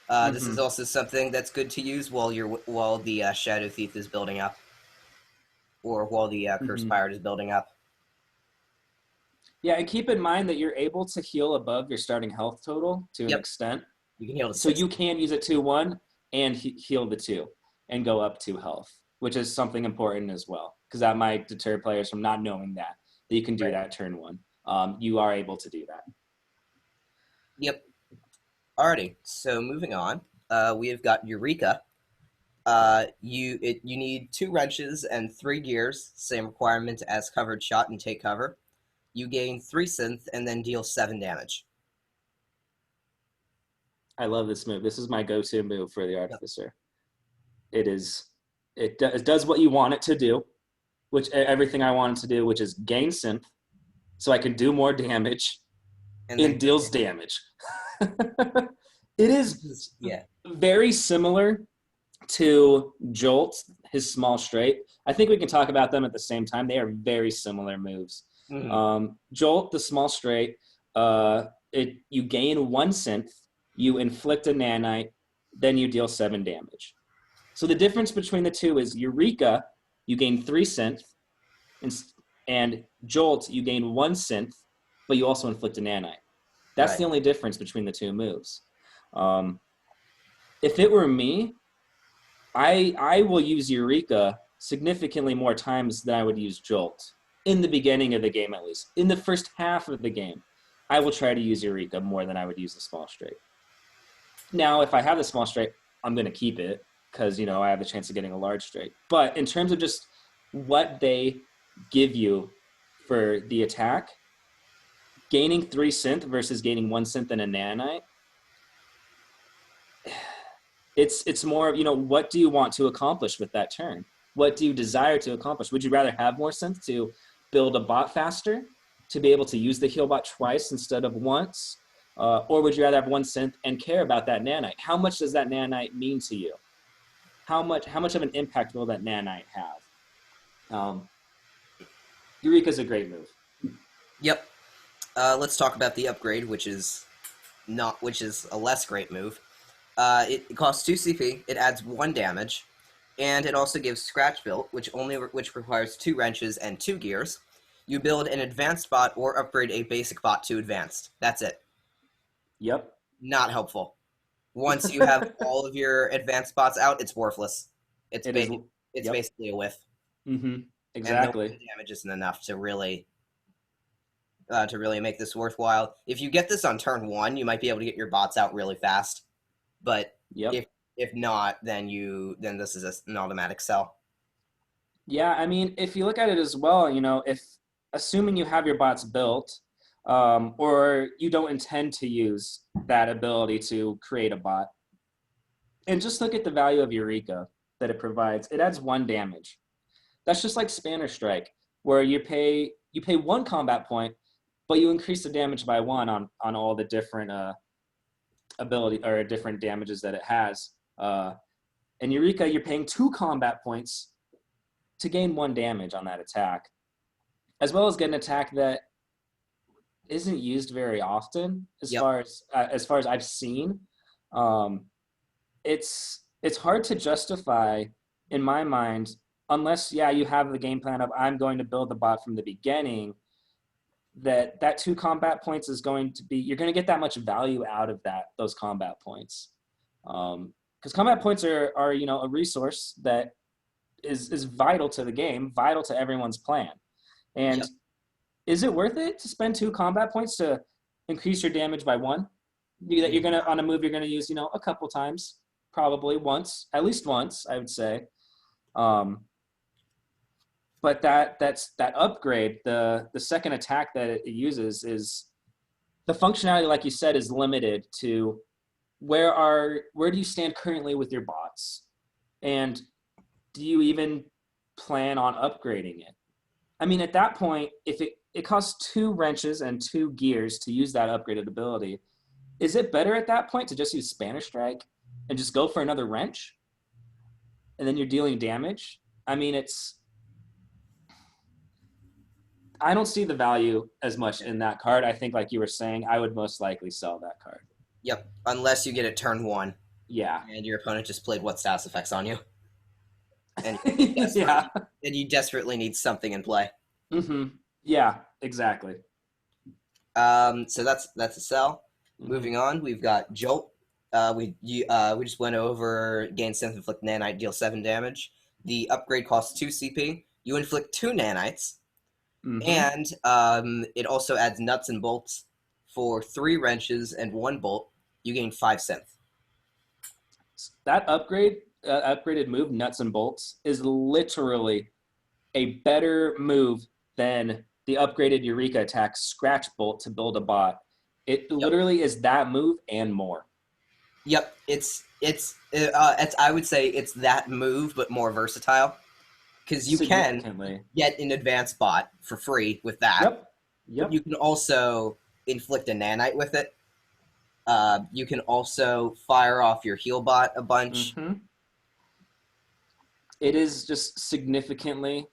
A: This is also something that's good to use while the Shadow Thief is building up, or while the Cursed Pirate is building up.
B: Yeah, and keep in mind that you're able to heal above your starting health total to an extent.
A: You can heal to 6.
B: So you can use it 2-1 and heal the 2 and go up 2 health, which is something important as well, because that might deter players from not knowing that you can do that turn 1. You are able to do that.
A: Yep. Alrighty, so moving on, we have got Eureka. You need 2 wrenches and 3 gears, same requirement as covered shot and take cover. You gain 3 synth and then deal 7 damage.
B: I love this move. This is my go-to move for the
A: Yep.
B: Artificer. It does what you want it to do, which everything I want it to do, which is gain synth, so I can do more damage, and deals damage. It is very similar to Jolt, his small straight. I think we can talk about them at the same time. They are very similar moves. Mm-hmm. Jolt, the small straight, you gain 1 synth, you inflict a nanite, then you deal 7 damage. So the difference between the two is Eureka, you gain 3 synth, and Jolt, you gain 1 synth, but you also inflict a nanite. That's the only difference between the two moves. If it were me, I will use Eureka significantly more times than I would use Jolt. In the beginning of the game, at least. In the first half of the game, I will try to use Eureka more than I would use the small straight. Now, if I have the small straight, I'm going to keep it because, I have the chance of getting a large straight. But in terms of just what they give you for the attack, gaining 3 synth versus gaining 1 synth and a nanite, it's more of, what do you want to accomplish with that turn? What do you desire to accomplish? Would you rather have more synth to build a bot faster, to be able to use the heal bot twice instead of once? Or would you rather have 1 synth and care about that nanite? How much does that nanite mean to you? How much of an impact will that nanite have? Eureka's a great move.
A: Yep. Let's talk about the upgrade, which is a less great move. It costs 2 CP, it adds 1 damage, and it also gives Scratch Built, which requires 2 wrenches and 2 gears. You build an advanced bot or upgrade a basic bot to advanced. That's it.
B: Yep.
A: Not helpful. Once you have all of your advanced bots out, it's worthless. It's basically a whiff.
B: Mm-hmm. Exactly.
A: And the damage isn't enough to really make this worthwhile. If you get this on turn 1, you might be able to get your bots out really fast. But if not, then this is an automatic sell.
B: Yeah, I mean, if you look at it as well, if assuming you have your bots built, or you don't intend to use that ability to create a bot, and just look at the value of Eureka that it provides. It adds 1 damage. That's just like Spanner Strike, where you pay 1 combat point, but you increase the damage by 1 on all the different ability or different damages that it has. And Eureka, you're paying 2 combat points to gain 1 damage on that attack, as well as get an attack that isn't used very often as far as I've seen. It's hard to justify in my mind unless you have the game plan of I'm going to build the bot from the beginning, that 2 combat points is going to be, you're going to get that much value out of those combat points. Because combat points are a resource that is vital to the game, vital to everyone's plan. And is it worth it to spend 2 combat points to increase your damage by 1? That you're going to, on a move, you're going to use, a couple times, probably once, at least once, I would say. But that upgrade, the second attack that it uses is the functionality, like you said, is limited to where do you stand currently with your bots, and do you even plan on upgrading it? I mean, at that point, if it costs 2 wrenches and 2 gears to use that upgraded ability, is it better at that point to just use Spanner Strike and just go for another wrench, and then you're dealing damage? I mean, I don't see the value as much in that card. I think, like you were saying, I would most likely sell that card.
A: Yep, unless you get it turn 1.
B: Yeah.
A: And your opponent just played what status effects on you. And you desperately need something in play.
B: Mm-hmm. Yeah, exactly.
A: So that's a sell. Mm-hmm. Moving on, we've got Jolt. We just went over gain synth, inflict nanite, deal 7 damage. The upgrade costs 2 CP. You inflict 2 nanites. Mm-hmm. And it also adds nuts and bolts for 3 wrenches and 1 bolt. You gain 5 synth.
B: That upgrade upgraded move, Nuts and Bolts, is literally a better move than the upgraded Eureka attack Scratch Bolt to build a bot. It literally is that move and more.
A: Yep, it's I would say it's that move, but more versatile. Because you can get an advanced bot for free with that.
B: Yep.
A: But you can also inflict a nanite with it. You can also fire off your heal bot a bunch.
B: Mm-hmm. It is just significantly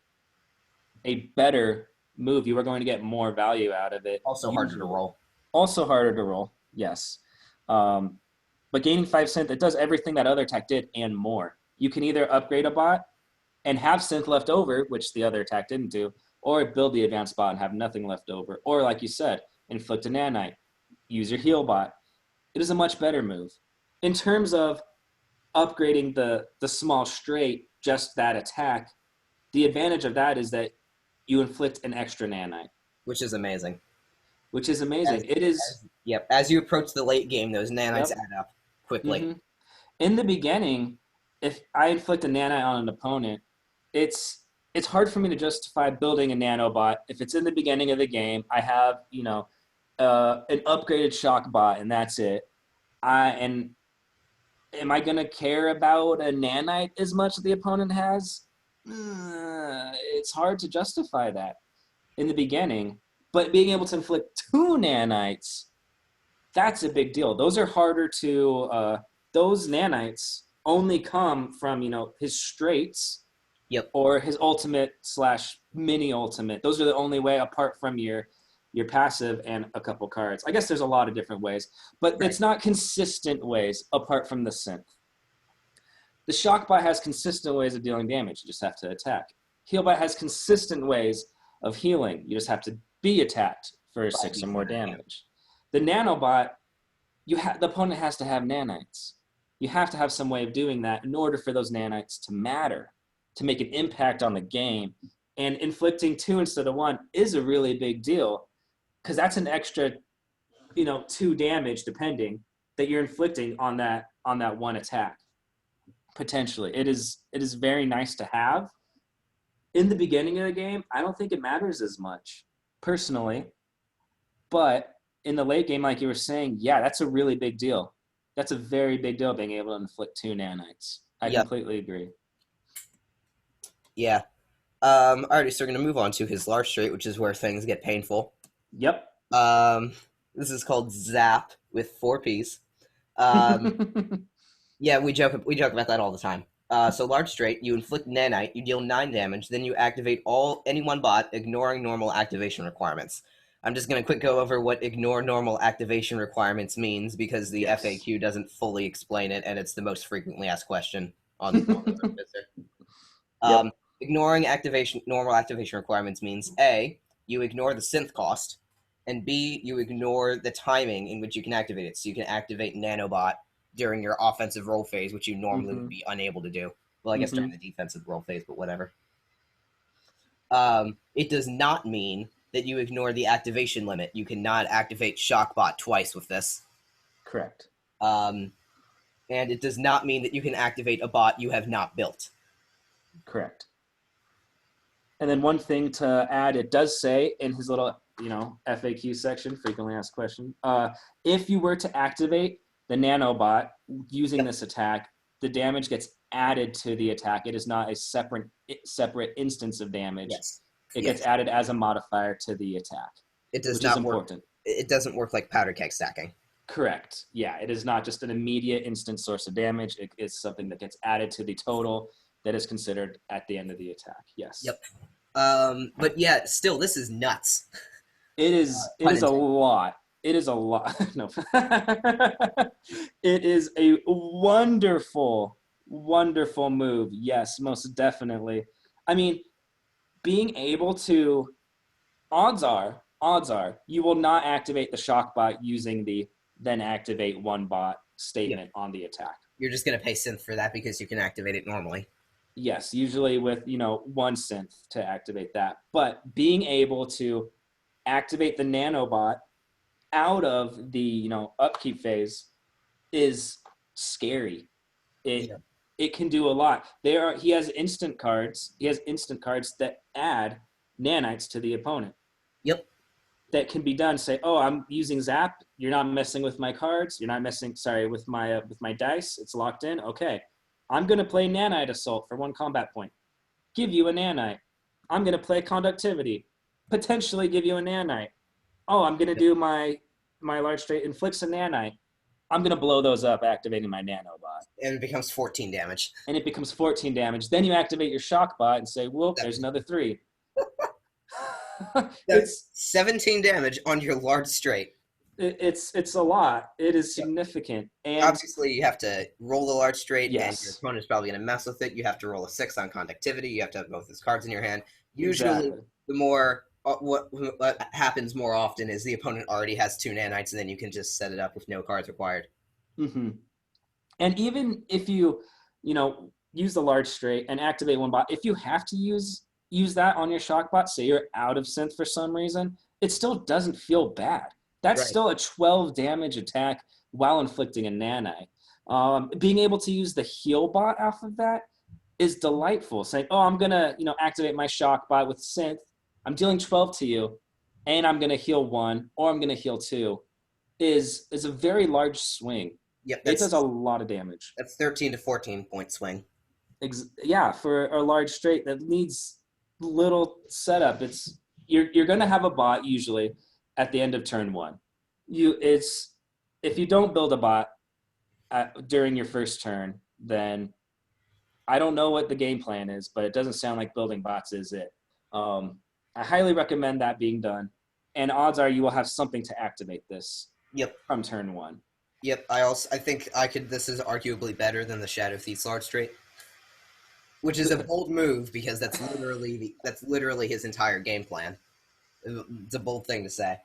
B: a better move. You are going to get more value out of it.
A: Also harder to roll.
B: Also harder to roll, yes. But gaining 5 synth, it does everything that other attack did and more. You can either upgrade a bot and have synth left over, which the other attack didn't do, or build the advanced bot and have nothing left over. Or, like you said, inflict a nanite, use your heal bot. It is a much better move. In terms of upgrading the small straight, just that attack, the advantage of that is that you inflict an extra nanite.
A: Which is amazing.
B: As
A: you approach the late game, those nanites add up quickly.
B: Mm-hmm. In the beginning, if I inflict a nanite on an opponent, it's hard for me to justify building a nanobot. If it's in the beginning of the game, I have, an upgraded Shockbot, and that's it. And am I going to care about a nanite as much as the opponent has? It's hard to justify that in the beginning. But being able to inflict 2 nanites, that's a big deal. Those are harder to those nanites only come from, his straights or his ultimate / mini ultimate. Those are the only way apart from your passive and a couple cards. I guess there's a lot of different ways, but it's not consistent ways apart from the synth. The Shockbot has consistent ways of dealing damage. You just have to attack. Healbot has consistent ways of healing. You just have to be attacked for 6 or more damage. The nanobot, the opponent has to have nanites. You have to have some way of doing that in order for those nanites to matter, to make an impact on the game. And inflicting 2 instead of 1 is a really big deal because that's an extra, 2 damage depending that you're inflicting on that one attack. Potentially, it is very nice to have. In the beginning of the game, I don't think it matters as much, personally. But in the late game, like you were saying, yeah, that's a really big deal. That's a very big deal, being able to inflict 2 nanites. I completely agree.
A: Yeah. Alrighty, so we're going to move on to his large straight, which is where things get painful.
B: Yep.
A: This is called Zap with 4 Ps. Yeah, we joke about that all the time. So large straight, you inflict nanite, you deal 9 damage, then you activate any one bot, ignoring normal activation requirements. I'm just going to quick go over what ignore normal activation requirements means because the FAQ doesn't fully explain it, and it's the most frequently asked question on the Artificer. Ignoring normal activation requirements means A, you ignore the synth cost, and B, you ignore the timing in which you can activate it. So you can activate nanobot during your offensive roll phase, which you normally would be unable to do. Well, I guess during the defensive roll phase, but whatever. It does not mean that you ignore the activation limit. You cannot activate Shockbot twice with this.
B: Correct.
A: And it does not mean that you can activate a bot you have not built.
B: Correct. And then one thing to add, it does say in his little, FAQ section, frequently asked question, if you were to activate the nanobot using this attack, the damage gets added to the attack. It is not a separate instance of damage. It gets added as a modifier to the attack.
A: It does not work. It doesn't work like powder keg stacking.
B: Correct. Yeah, it is not just an immediate instant source of damage. It is something that gets added to the total that is considered at the end of the attack. Yes.
A: Yep. But yeah, still, this is nuts.
B: It is. It is a lot. It is a lot. No. It is a wonderful, wonderful move. Yes, most definitely. I mean, being able to, odds are, you will not activate the Shockbot using the then activate 1 bot statement on the attack.
A: You're just going to pay synth for that because you can activate it normally.
B: Yes, usually with, 1 synth to activate that. But being able to activate the nanobot out of the, upkeep phase is scary. It it can do a lot. He has instant cards. He has instant cards that add nanites to the opponent.
A: Yep.
B: That can be done. Say, oh, I'm using Zap. You're not messing with my cards. You're not messing. Sorry, with my dice. It's locked in. Okay, I'm gonna play Nanite Assault for 1 combat point. Give you a nanite. I'm gonna play Conductivity. Potentially give you a nanite. Oh, I'm gonna do my large straight inflicts a nanite. I'm gonna blow those up, activating my nanobot.
A: And it becomes 14 damage.
B: And it becomes 14 damage. Then you activate your Shockbot and say, "Well, there's another 3."
A: It's 17 damage on your large straight.
B: It's a lot. It is significant. And
A: obviously, you have to roll the large straight,
B: yes.
A: and your opponent's probably going to mess with it. You have to roll a 6 on Conductivity. You have to have both his cards in your hand. Usually, the more what happens more often is the opponent already has 2 nanites, and then you can just set it up with no cards required.
B: Mm-hmm. And even if you use the large straight and activate 1 bot, if you have to use that on your Shockbot, say you're out of synth for some reason, it still doesn't feel bad. That's still a 12 damage attack while inflicting a nanite. Being able to use the heal bot off of that is delightful. Saying, oh, I'm going to activate my Shockbot with synth. I'm dealing 12 to you, and I'm going to heal 1, or I'm going to heal 2, is a very large swing.
A: Yep,
B: it does a lot of damage.
A: That's 13 to 14 point swing.
B: Yeah, for a large straight that needs little setup. You're going to have a bot usually at the end of turn 1. If you don't build a bot during your first turn, then I don't know what the game plan is, but it doesn't sound like building bots is it. I highly recommend that being done, and odds are you will have something to activate this.
A: Yep.
B: From turn 1.
A: Yep. I think this is arguably better than the Shadow Thief's large straight, which is a bold move because that's literally his entire game plan. It's a bold thing to say.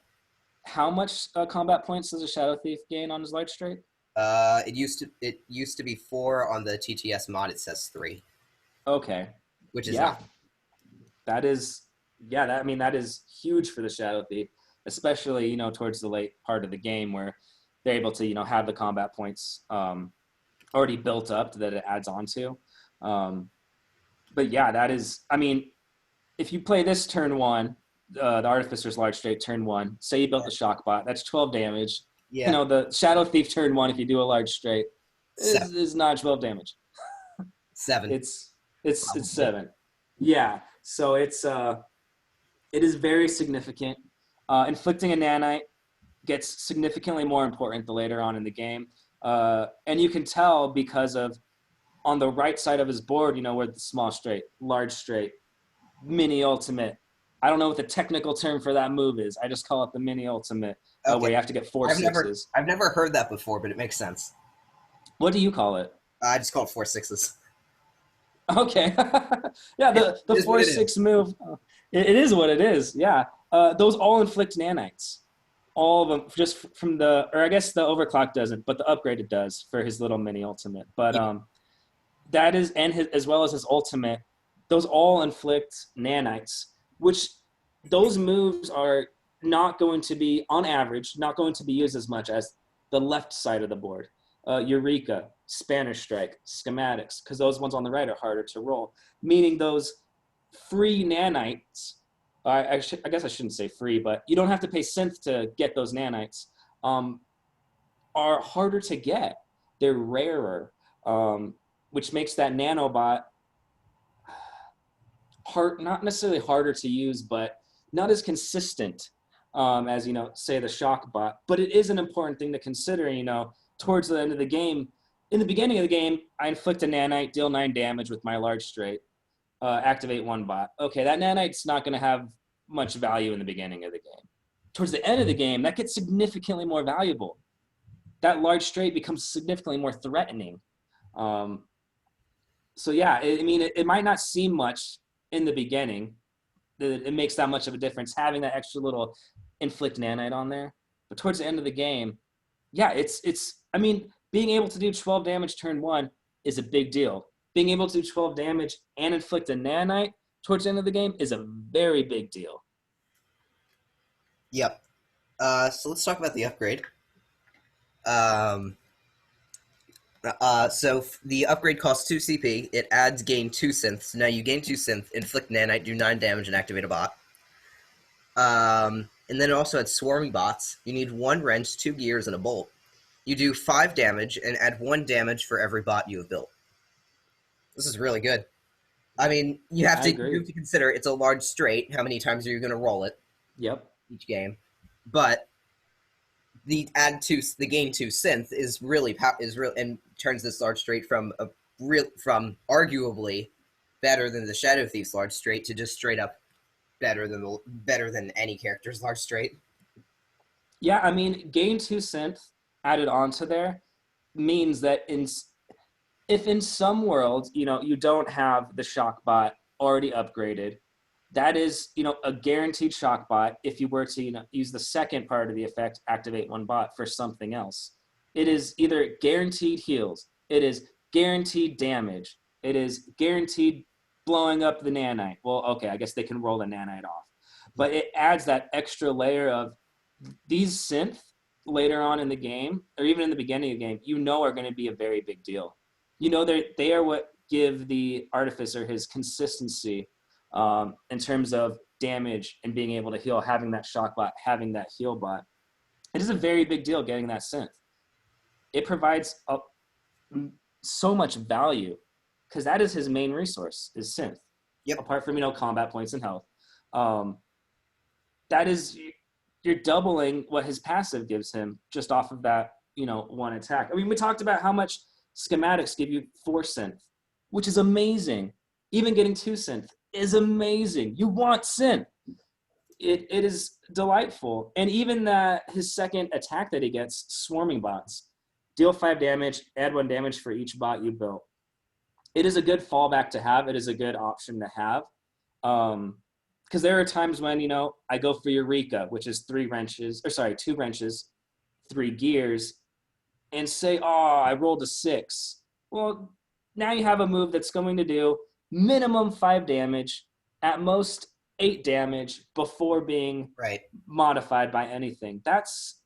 B: How much combat points does a Shadow Thief gain on his large straight?
A: It used to be 4 on the TTS mod. It says 3.
B: Okay.
A: Which is not.
B: That is huge for the Shadow Thief, especially towards the late part of the game where they're able to have the combat points already built up that it adds on to. But yeah, that is. I mean, if you play this turn 1. The Artificer's large straight turn 1. Say you built the Shockbot. That's 12 damage. Yeah. The Shadow Thief turn 1. If you do a large straight, is not 12 damage.
A: 7.
B: It's 7. Yeah. So it is very significant. Inflicting a nanite gets significantly more important the later on in the game, and you can tell because of on the right side of his board, where the small straight, large straight, mini ultimate. I don't know what the technical term for that move is. I just call it the mini ultimate, where you have to get 4 6s.
A: I've never heard that before, but it makes sense.
B: What do you call it?
A: I just call it 4 6s.
B: Okay. Yeah, the 4/6 move. It is what it is. Yeah. Those all inflict nanites. All of them, just from or I guess the overclock doesn't, but the upgraded does for his little mini ultimate. But that is, and as well as his ultimate, those all inflict nanites, which those moves are not going to be, on average, not going to be used as much as the left side of the board. Eureka, Spanish Strike, Schematics, because those ones on the right are harder to roll, meaning those free nanites, I guess I shouldn't say free, but you don't have to pay synth to get those nanites, are harder to get. They're rarer, which makes that nanobot not necessarily harder to use, but not as consistent as, say the Shockbot. But it is an important thing to consider, towards the end of the game. In the beginning of the game, I inflict a nanite, deal 9 damage with my large straight, activate 1 bot. Okay, that nanite's not going to have much value in the beginning of the game. Towards the end of the game, that gets significantly more valuable. That large straight becomes significantly more threatening. So yeah, it might not seem much in the beginning that it makes that much of a difference having that extra little inflict nanite on there. But towards the end of the game, yeah, being able to do 12 damage turn 1 is a big deal. Being able to do 12 damage and inflict a nanite towards the end of the game is a very big deal.
A: Yep. So let's talk about the upgrade. The upgrade costs 2 CP. It adds gain 2 synths. Now you gain 2 synth, inflict nanite, do 9 damage, and activate a bot. And then it also adds swarming bots. You need 1 wrench, 2 gears, and a bolt. You do 5 damage and add 1 damage for every bot you have built. This is really good. I mean, you have to consider it's a large straight. How many times are you going to roll it?
B: Yep.
A: Each game, but the gain 2 synth is really and turns this large straight from arguably better than the Shadow Thief's large straight to just straight up better than any character's large straight.
B: Yeah, I mean, gain 2 synth added onto there means that if in some worlds, you don't have the Shockbot already upgraded, that is, a guaranteed Shockbot. If you were to, use the second part of the effect, activate 1 bot for something else, it is either guaranteed heals, it is guaranteed damage, it is guaranteed blowing up the nanite. Well, okay, I guess they can roll the nanite off, but it adds that extra layer of these synth later on in the game, or even in the beginning of the game, are going to be a very big deal. They are what give the Artificer his consistency in terms of damage and being able to heal, having that shock bot, having that heal bot. It is a very big deal getting that synth. It provides so much value because that is his main resource, is synth.
A: Yep.
B: Apart from, combat points and health. That is, you're doubling what his passive gives him just off of that, 1 attack. I mean, we talked about how much Schematics give you 4 synth, which is amazing. Even getting 2 synth is amazing. You want synth. It is delightful. And even his second attack that he gets, swarming bots, deal 5 damage, add 1 damage for each bot you built. It is a good fallback to have. It is a good option to have. Because there are times when, I go for Eureka, which is 2 wrenches, 3 gears, and say, I rolled a 6. Well, now you have a move that's going to do minimum 5 damage, at most 8 damage before being modified by anything. That's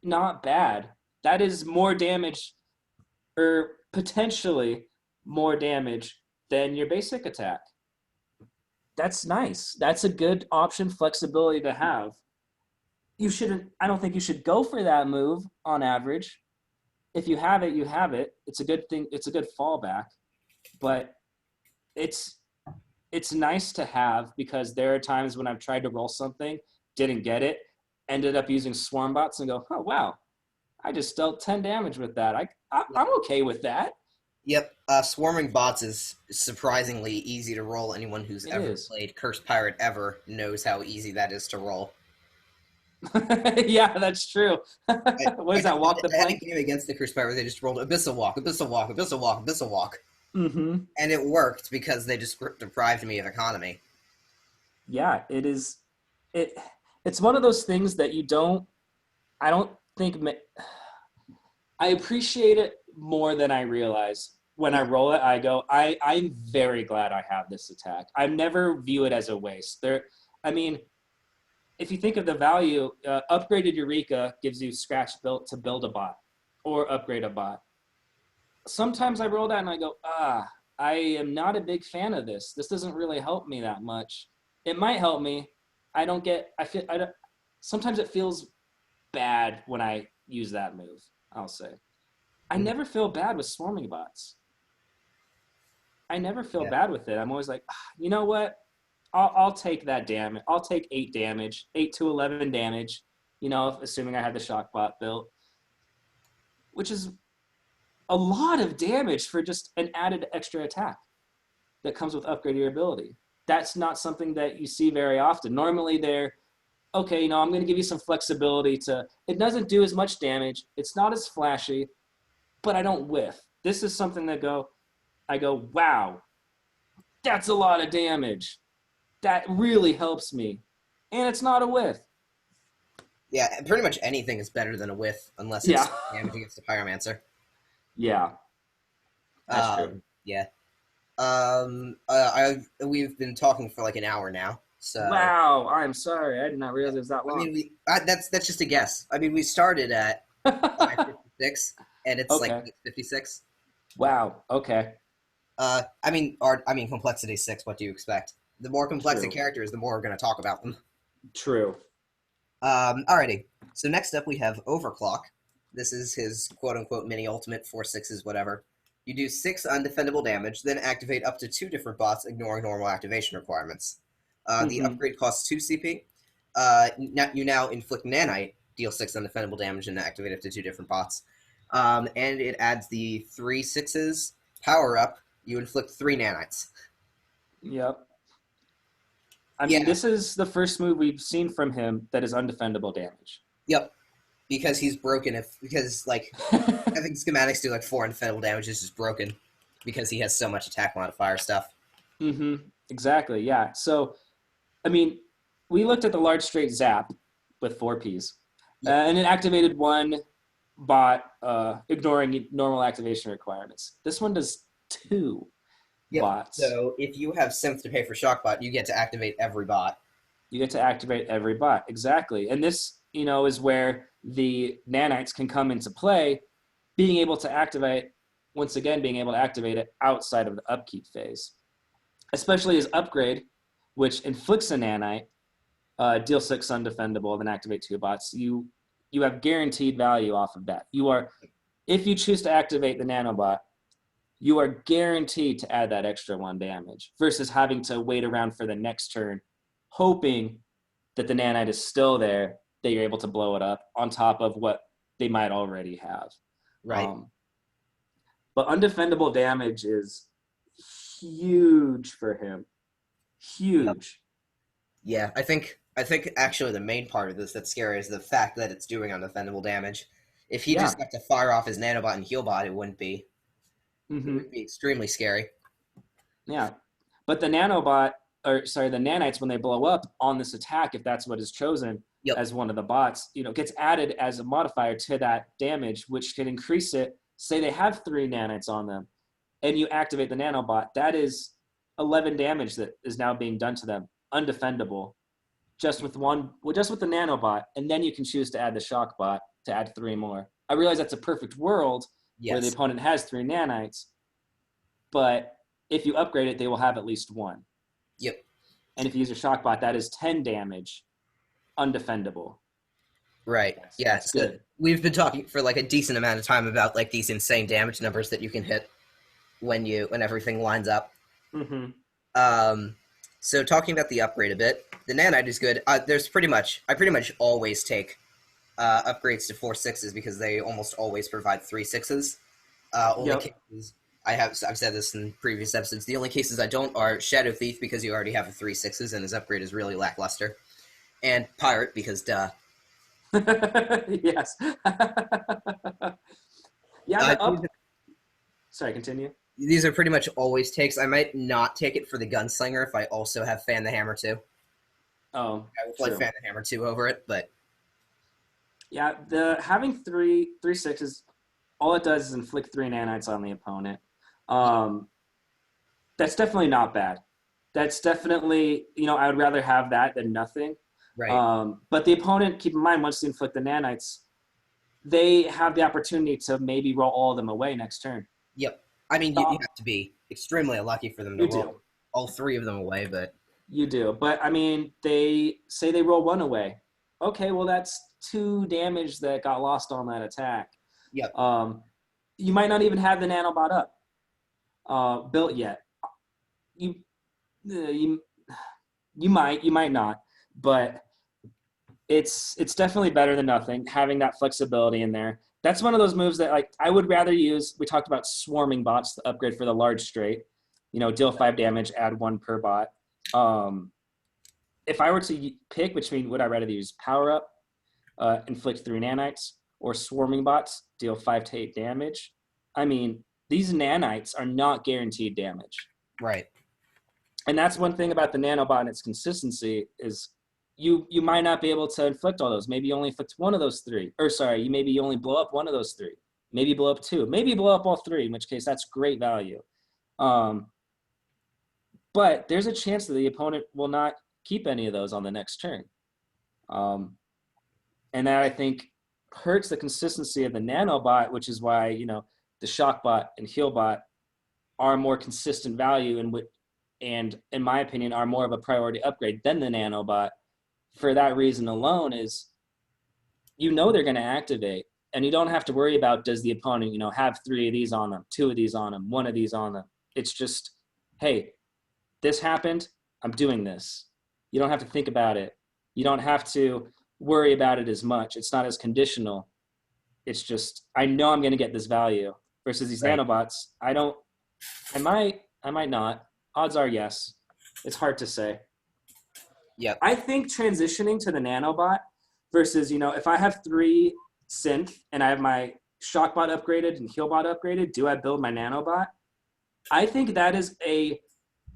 B: not bad. That is more damage, or potentially more damage than your basic attack. That's nice. That's a good option, flexibility to have. I don't think you should go for that move on average. If you have it, you have it. It's a good thing. It's a good fallback, but it's nice to have, because there are times when I've tried to roll something, didn't get it, ended up using swarm bots and go, oh, wow, I just dealt 10 damage with that. I'm okay with that.
A: Yep. Swarming bots is surprisingly easy to roll. Anyone who's ever played Cursed Pirate ever knows how easy that is to roll.
B: Yeah, that's true. What is that? Walk the plank?
A: I had a game against the Cursed Pirate where they just rolled Abyssal Walk, Abyssal Walk, Abyssal Walk, Abyssal Walk.
B: Mm-hmm.
A: And it worked because they just deprived me of economy.
B: Yeah, it is. It's one of those things that I don't think, I appreciate it more than I realize. When I roll it, I go, I'm very glad I have this attack. I never view it as a waste. If you think of the value, upgraded Eureka gives you scratch built to build a bot or upgrade a bot. Sometimes I roll that and I go, I am not a big fan of this. This doesn't really help me that much. It might help me. Sometimes it feels bad when I use that move, I'll say. I never feel bad with swarming bots. I never feel bad with it. I'm always like, you know what? I'll take that damage. I'll take 8 damage, 8 to 11 damage, assuming I have the Shockbot built, which is a lot of damage for just an added extra attack that comes with upgrading your ability. That's not something that you see very often. Normally they're, okay, I'm going to give you some flexibility it doesn't do as much damage. It's not as flashy, but I don't whiff. This is something that I go, wow, that's a lot of damage. That really helps me. And it's not a whiff.
A: Yeah, pretty much anything is better than a whiff, unless it's damage against the Pyromancer.
B: Yeah. That's true.
A: Yeah. We've been talking for like an hour now. So
B: wow, I'm sorry. I did not realize it was that long.
A: I mean, that's just a guess. I mean, we started at 5:56, and it's like
B: Okay.
A: 56.
B: Wow. Okay.
A: Complexity 6. What do you expect? The more complex a
B: True.
A: character is, the more we're going to talk about them.
B: True.
A: Alrighty. So next up we have Overclock. This is his quote-unquote mini ultimate, 4/6s, whatever. You do 6 undefendable damage, then activate up to 2 different bots, ignoring normal activation requirements. The
B: Mm-hmm.
A: upgrade costs 2 CP. You now inflict Nanite, deal 6 undefendable damage, and activate up to 2 different bots. And it adds the 3/6s power up. You inflict 3 nanites.
B: Yep. I mean, this is the first move we've seen from him that is undefendable damage.
A: Yep. Because he's broken. Having schematics do like 4 undefendable damage is just broken because he has so much attack modifier stuff.
B: Mm-hmm. Exactly. Yeah. So, I mean, we looked at the large straight zap with 4 Ps, and it activated 1 bot, ignoring normal activation requirements. This one does 2 bots.
A: So if you have Synth to pay for Shockbot, you get to activate every bot.
B: You get to activate every bot. Exactly. And this, is where the nanites can come into play, being able to activate it outside of the upkeep phase. Especially his upgrade, which inflicts a nanite, deal 6 undefendable, then activate 2 bots. You have guaranteed value off of that. If you choose to activate the nanobot, you are guaranteed to add that extra 1 damage versus having to wait around for the next turn, hoping that the nanite is still there, that you're able to blow it up on top of what they might already have.
A: Right.
B: But undefendable damage is huge for him. Huge.
A: Yep. Yeah, I think actually the main part of this that's scary is the fact that it's doing undefendable damage. If he just got to fire off his nanobot and healbot, it wouldn't be. Mm-hmm. It would be extremely scary.
B: Yeah. But the nanites, when they blow up on this attack, if that's what is chosen as one of the bots, gets added as a modifier to that damage, which can increase it. Say they have 3 nanites on them, and you activate the nanobot, that is 11 damage that is now being done to them, undefendable, just with the nanobot, and then you can choose to add the Shockbot to add 3 more. I realize that's a perfect world where the opponent has 3 nanites, but if you upgrade it, they will have at least 1.
A: Yep.
B: And if you use a Shockbot, that is 10 damage, undefendable.
A: Right. That's good. We've been talking for like a decent amount of time about like these insane damage numbers that you can hit when everything lines up.
B: Mm-hmm.
A: So talking about the upgrade a bit, the nanite is good. I pretty much always take upgrades to 4/6s because they almost always provide 3/6s. Cases I've said this in previous episodes. The only cases I don't are Shadow Thief because you already have a 3/6s and his upgrade is really lackluster, and Pirate because duh.
B: Yes. Sorry, continue.
A: These are pretty much always takes. I might not take it for the Gunslinger if I also have Fan the Hammer too.
B: Oh,
A: I will play Fan the Hammer 2 over it, but
B: yeah, having 3/6s, all it does is inflict 3 nanites on the opponent. That's definitely not bad. That's definitely, I would rather have that than nothing.
A: Right.
B: But the opponent, keep in mind, once they inflict the nanites, they have the opportunity to maybe roll all of them away next turn.
A: Yep. I mean, you have to be extremely unlucky for them to roll all 3 of them away, but...
B: You do. But, I mean, they say they roll 1 away. Okay, well, that's 2 damage that got lost on that attack.
A: Yep.
B: You might not even have the nanobot up built yet. You might not, but it's definitely better than nothing, having that flexibility in there. That's one of those moves that I would rather use. We talked about swarming bots, the upgrade for the large straight, deal 5 damage, add 1 per bot. If I were to pick between, would I rather use power up, inflict 3 nanites, or swarming bots, deal 5 to 8 damage? I mean, these nanites are not guaranteed damage.
A: Right.
B: And that's one thing about the nanobot and its consistency is you might not be able to inflict all those. Maybe you only inflict 1 of those 3. Or sorry, maybe you only blow up 1 of those 3. Maybe blow up 2. Maybe blow up all 3, in which case that's great value. But there's a chance that the opponent will not keep any of those on the next turn. And that, I think, hurts the consistency of the nanobot, which is why, the Shockbot and Healbot are more consistent value and in my opinion are more of a priority upgrade than the nanobot. For that reason alone is, they're going to activate, and you don't have to worry about, does the opponent, have 3 of these on them, 2 of these on them, 1 of these on them. It's just, hey, this happened, I'm doing this. You don't have to think about it. You don't have to worry about it as much. It's not as conditional. It's just, I know I'm going to get this value. Versus these nanobots, I might not. Odds are yes. It's hard to say.
A: Yep.
B: I think transitioning to the nanobot versus, if I have 3 synth and I have my Shockbot upgraded and Healbot upgraded, do I build my nanobot? I think that is a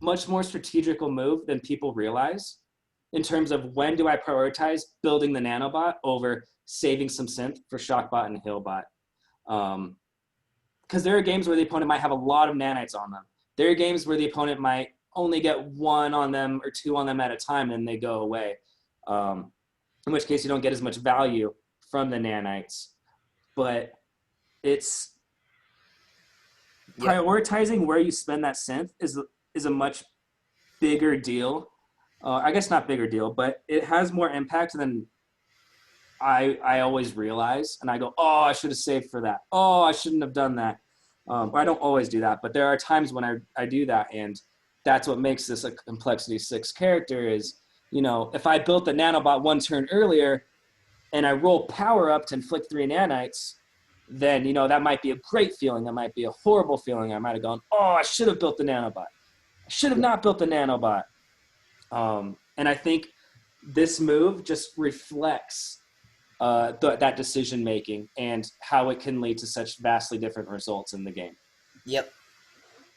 B: much more strategical move than people realize in terms of when do I prioritize building the nanobot over saving some synth for Shockbot and Healbot. Because there are games where the opponent might have a lot of nanites on them. There are games where the opponent might only get 1 on them or 2 on them at a time and they go away. In which case you don't get as much value from the nanites. But it's prioritizing where you spend that synth is a much bigger deal. I guess not bigger deal, but it has more impact than I always realize, and I go, oh, I should have saved for that. Oh, I shouldn't have done that. I don't always do that, but there are times when I do that, and that's what makes this a complexity 6 character is, if I built the nanobot 1 turn earlier and I roll power up to inflict 3 nanites, then, that might be a great feeling. That might be a horrible feeling. I might have gone, oh, I should have built the nanobot. I should have not built the nanobot. And I think this move just reflects that decision making and how it can lead to such vastly different results in the game.
A: Yep.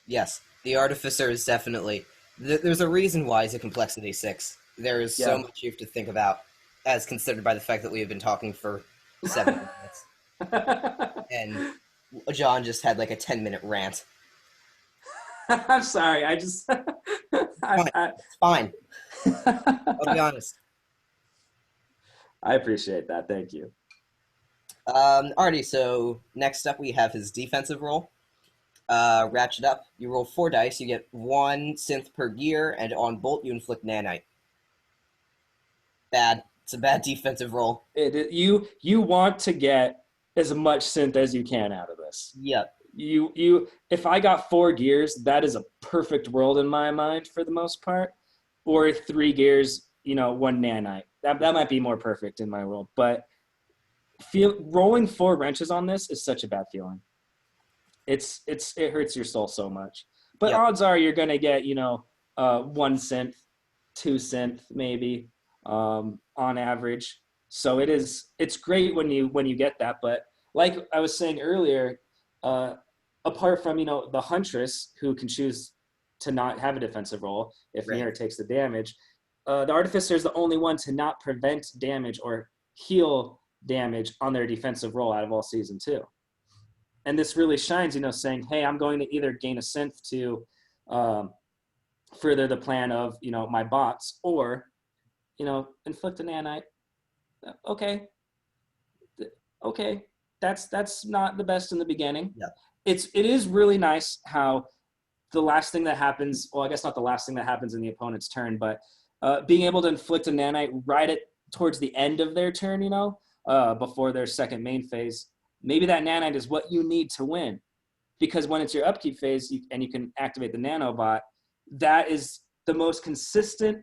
A: Yes, the Artificer is definitely. There's a reason why he's a complexity 6. There is so much you have to think about, as considered by the fact that we have been talking for 7 minutes, and John just had like a 10-minute rant.
B: I'm sorry. I just.
A: It's fine. I'll be honest.
B: I appreciate that. Thank you.
A: Artie, so next up we have his defensive roll. Ratchet up. You roll 4 dice. You get 1 synth per gear, and on bolt you inflict nanite. Bad. It's a bad defensive roll.
B: You want to get as much synth as you can out of this.
A: Yep.
B: If I got 4 gears, that is a perfect world in my mind for the most part. Or 3 gears, 1 nanite. That might be more perfect in my world. But rolling 4 wrenches on this is such a bad feeling. It hurts your soul so much. But odds are you're gonna get 1 synth, 2 synth maybe on average. So it's great when you get that. But like I was saying earlier, apart from the Huntress, who can choose to not have a defensive roll if Mira takes the damage, the Artificer is the only one to not prevent damage or heal damage on their defensive roll out of all season 2. And this really shines, saying, hey, I'm going to either gain a synth to further the plan of, my bots, or, inflict a nanite. Okay. That's not the best in the beginning.
A: Yeah.
B: It is really nice how the last thing that happens, well, I guess not the last thing that happens in the opponent's turn, but being able to inflict a nanite right towards the end of their turn, before their second main phase, maybe that nanite is what you need to win. Because when it's your upkeep phase and you can activate the nanobot, that is the most consistent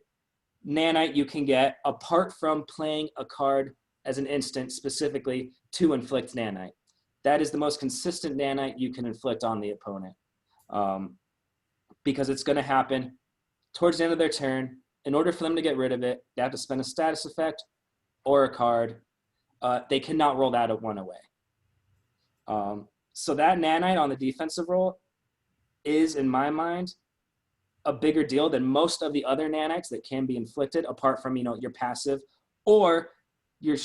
B: nanite you can get, apart from playing a card as an instant specifically to inflict nanite. That is the most consistent nanite you can inflict on the opponent. Because it's going to happen towards the end of their turn. In order for them to get rid of it, they have to spend a status effect or a card. They cannot roll that one away. So that nanite on the defensive roll is, in my mind, a bigger deal than most of the other nanites that can be inflicted, apart from your passive or your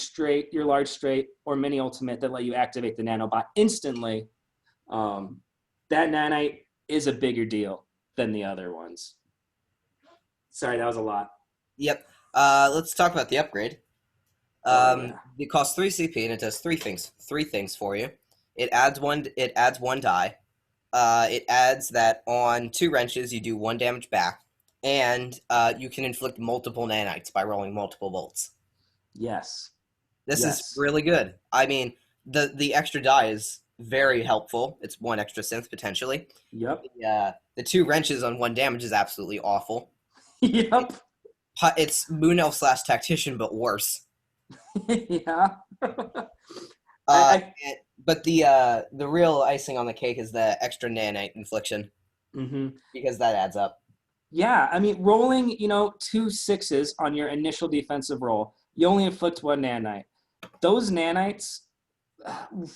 B: large straight or mini ultimate that let you activate the nanobot instantly. That nanite is a bigger deal than the other ones. Sorry, that was a lot.
A: Yep. Let's talk about the upgrade. It costs 3 CP and it does three things for you. It adds one die. It adds that on 2 wrenches you do 1 damage back, and you can inflict multiple nanites by rolling multiple bolts.
B: Yes.
A: This is really good. I mean, the extra die is very helpful. It's 1 extra synth potentially.
B: Yep.
A: The 2 wrenches on 1 damage is absolutely awful.
B: Yep.
A: It's Moon Elf / Tactician, but worse.
B: Yeah.
A: But the real icing on the cake is the extra nanite infliction, because that adds up.
B: Yeah, I mean, rolling 2 6s on your initial defensive roll, you only inflict 1 nanite. Those nanites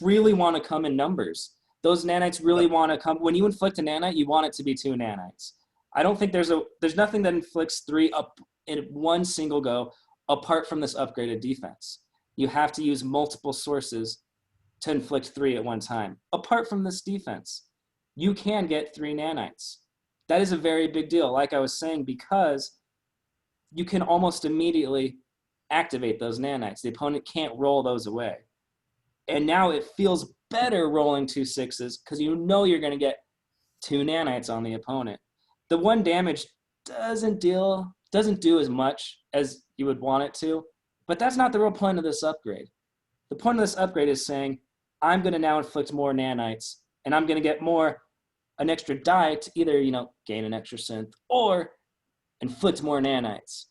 B: really want to come in numbers. Those nanites really want to come. When you inflict a nanite, you want it to be 2 nanites. I don't think there's nothing that inflicts 3 up in one single go apart from this upgraded defense. You have to use multiple sources to inflict 3 at one time. Apart from this defense, you can get 3 nanites. That is a very big deal, like I was saying, because you can almost immediately activate those nanites. The opponent can't roll those away. And now it feels better rolling 2 6s because you know you're going to get 2 nanites on the opponent. The 1 damage doesn't do as much as you would want it to, but that's not the real point of this upgrade. The point of this upgrade is saying, I'm going to now inflict more nanites, and I'm going to get an extra die to either, gain an extra synth or inflict more nanites.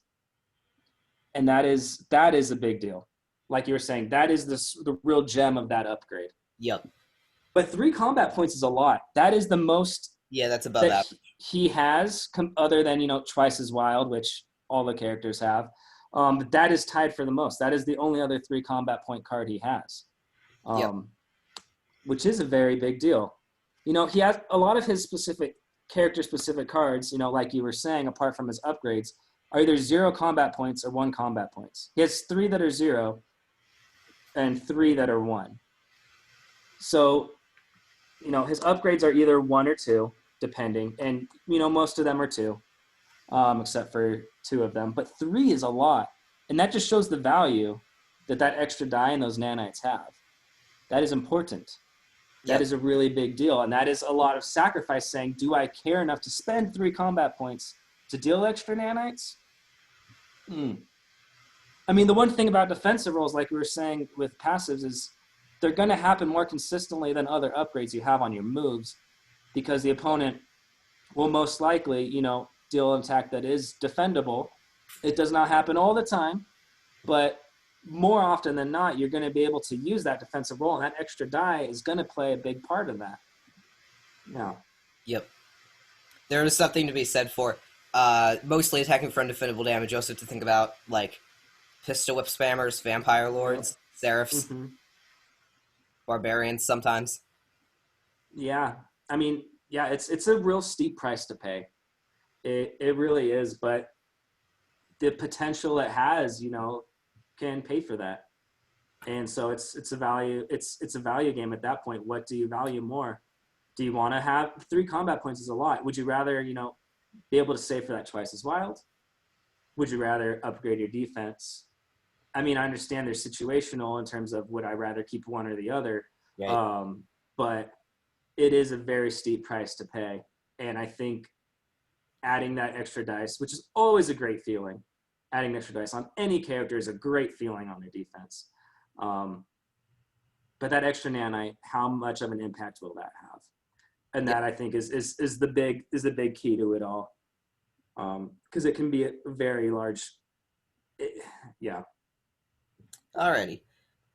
B: And that is a big deal. Like you were saying, that is the real gem of that upgrade.
A: Yep.
B: But 3 combat points is a lot. That is the most.
A: Yeah, that's above average.
B: He has, other than, Twice as Wild, which all the characters have. But that is tied for the most. That is the only other 3 combat point card he has. Which is a very big deal. He has a lot of his character-specific cards, like you were saying, apart from his upgrades, are either 0 combat points or 1 combat points. He has 3 that are 0 and 3 that are 1. So, his upgrades are either 1 or 2, depending. And, most of them are 2, except for 2 of them. But 3 is a lot. And that just shows the value that extra die and those nanites have. That is important. That is a really big deal. And that is a lot of sacrifice saying, do I care enough to spend 3 combat points to deal extra nanites? I mean, the one thing about defensive rolls, like we were saying with passives, is they're going to happen more consistently than other upgrades you have on your moves, because the opponent will most likely, deal an attack that is defendable. It does not happen all the time, but more often than not, you're going to be able to use that defensive roll, and that extra die is going to play a big part of that. Yeah.
A: Yep. There is something to be said for mostly attacking for undefendable damage. You also have to think about, like, pistol whip spammers, vampire lords, seraphs, barbarians sometimes.
B: Yeah. I mean, yeah, it's a real steep price to pay. It really is, but the potential it has, can pay for that. And so it's a value game at that point. What do you value more? Do you want to have 3 combat points is a lot? Would you rather, be able to save for that Twice as Wild? Would you rather upgrade your defense? I mean, I understand they're situational in terms of would I rather keep one or the other, right. But it is a very steep price to pay. And I think adding that extra dice, which is always a great feeling, adding extra dice on any character is a great feeling on their defense. But that extra nanite, how much of an impact will that have? And that I think is the big key to it all. Because it can be a very large, yeah.
A: Alrighty.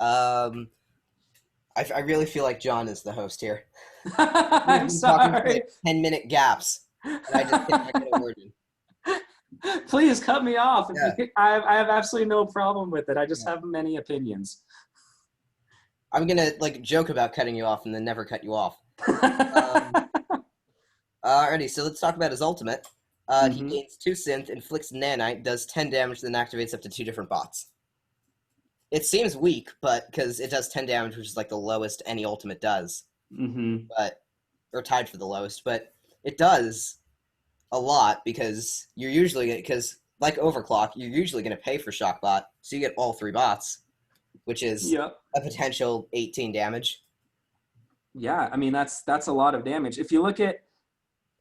A: I really feel like John is the host here.
B: I'm sorry.
A: Talking for 10-minute gaps. And I just can't get a word in.
B: Please cut me off. Yeah. I have absolutely no problem with it. I just have many opinions.
A: I'm going to joke about cutting you off and then never cut you off. Alrighty, so let's talk about his ultimate. He gains 2 synth, inflicts nanite, does 10 damage, then activates up to 2 different bots. It seems weak, but because it does 10 damage, which is the lowest any ultimate does. Or tied for the lowest, but it does a lot because like Overclock, you're usually going to pay for Shockbot, so you get all 3 bots. which is
B: Yep.
A: a potential 18 damage.
B: Yeah, I mean that's a lot of damage. If you look at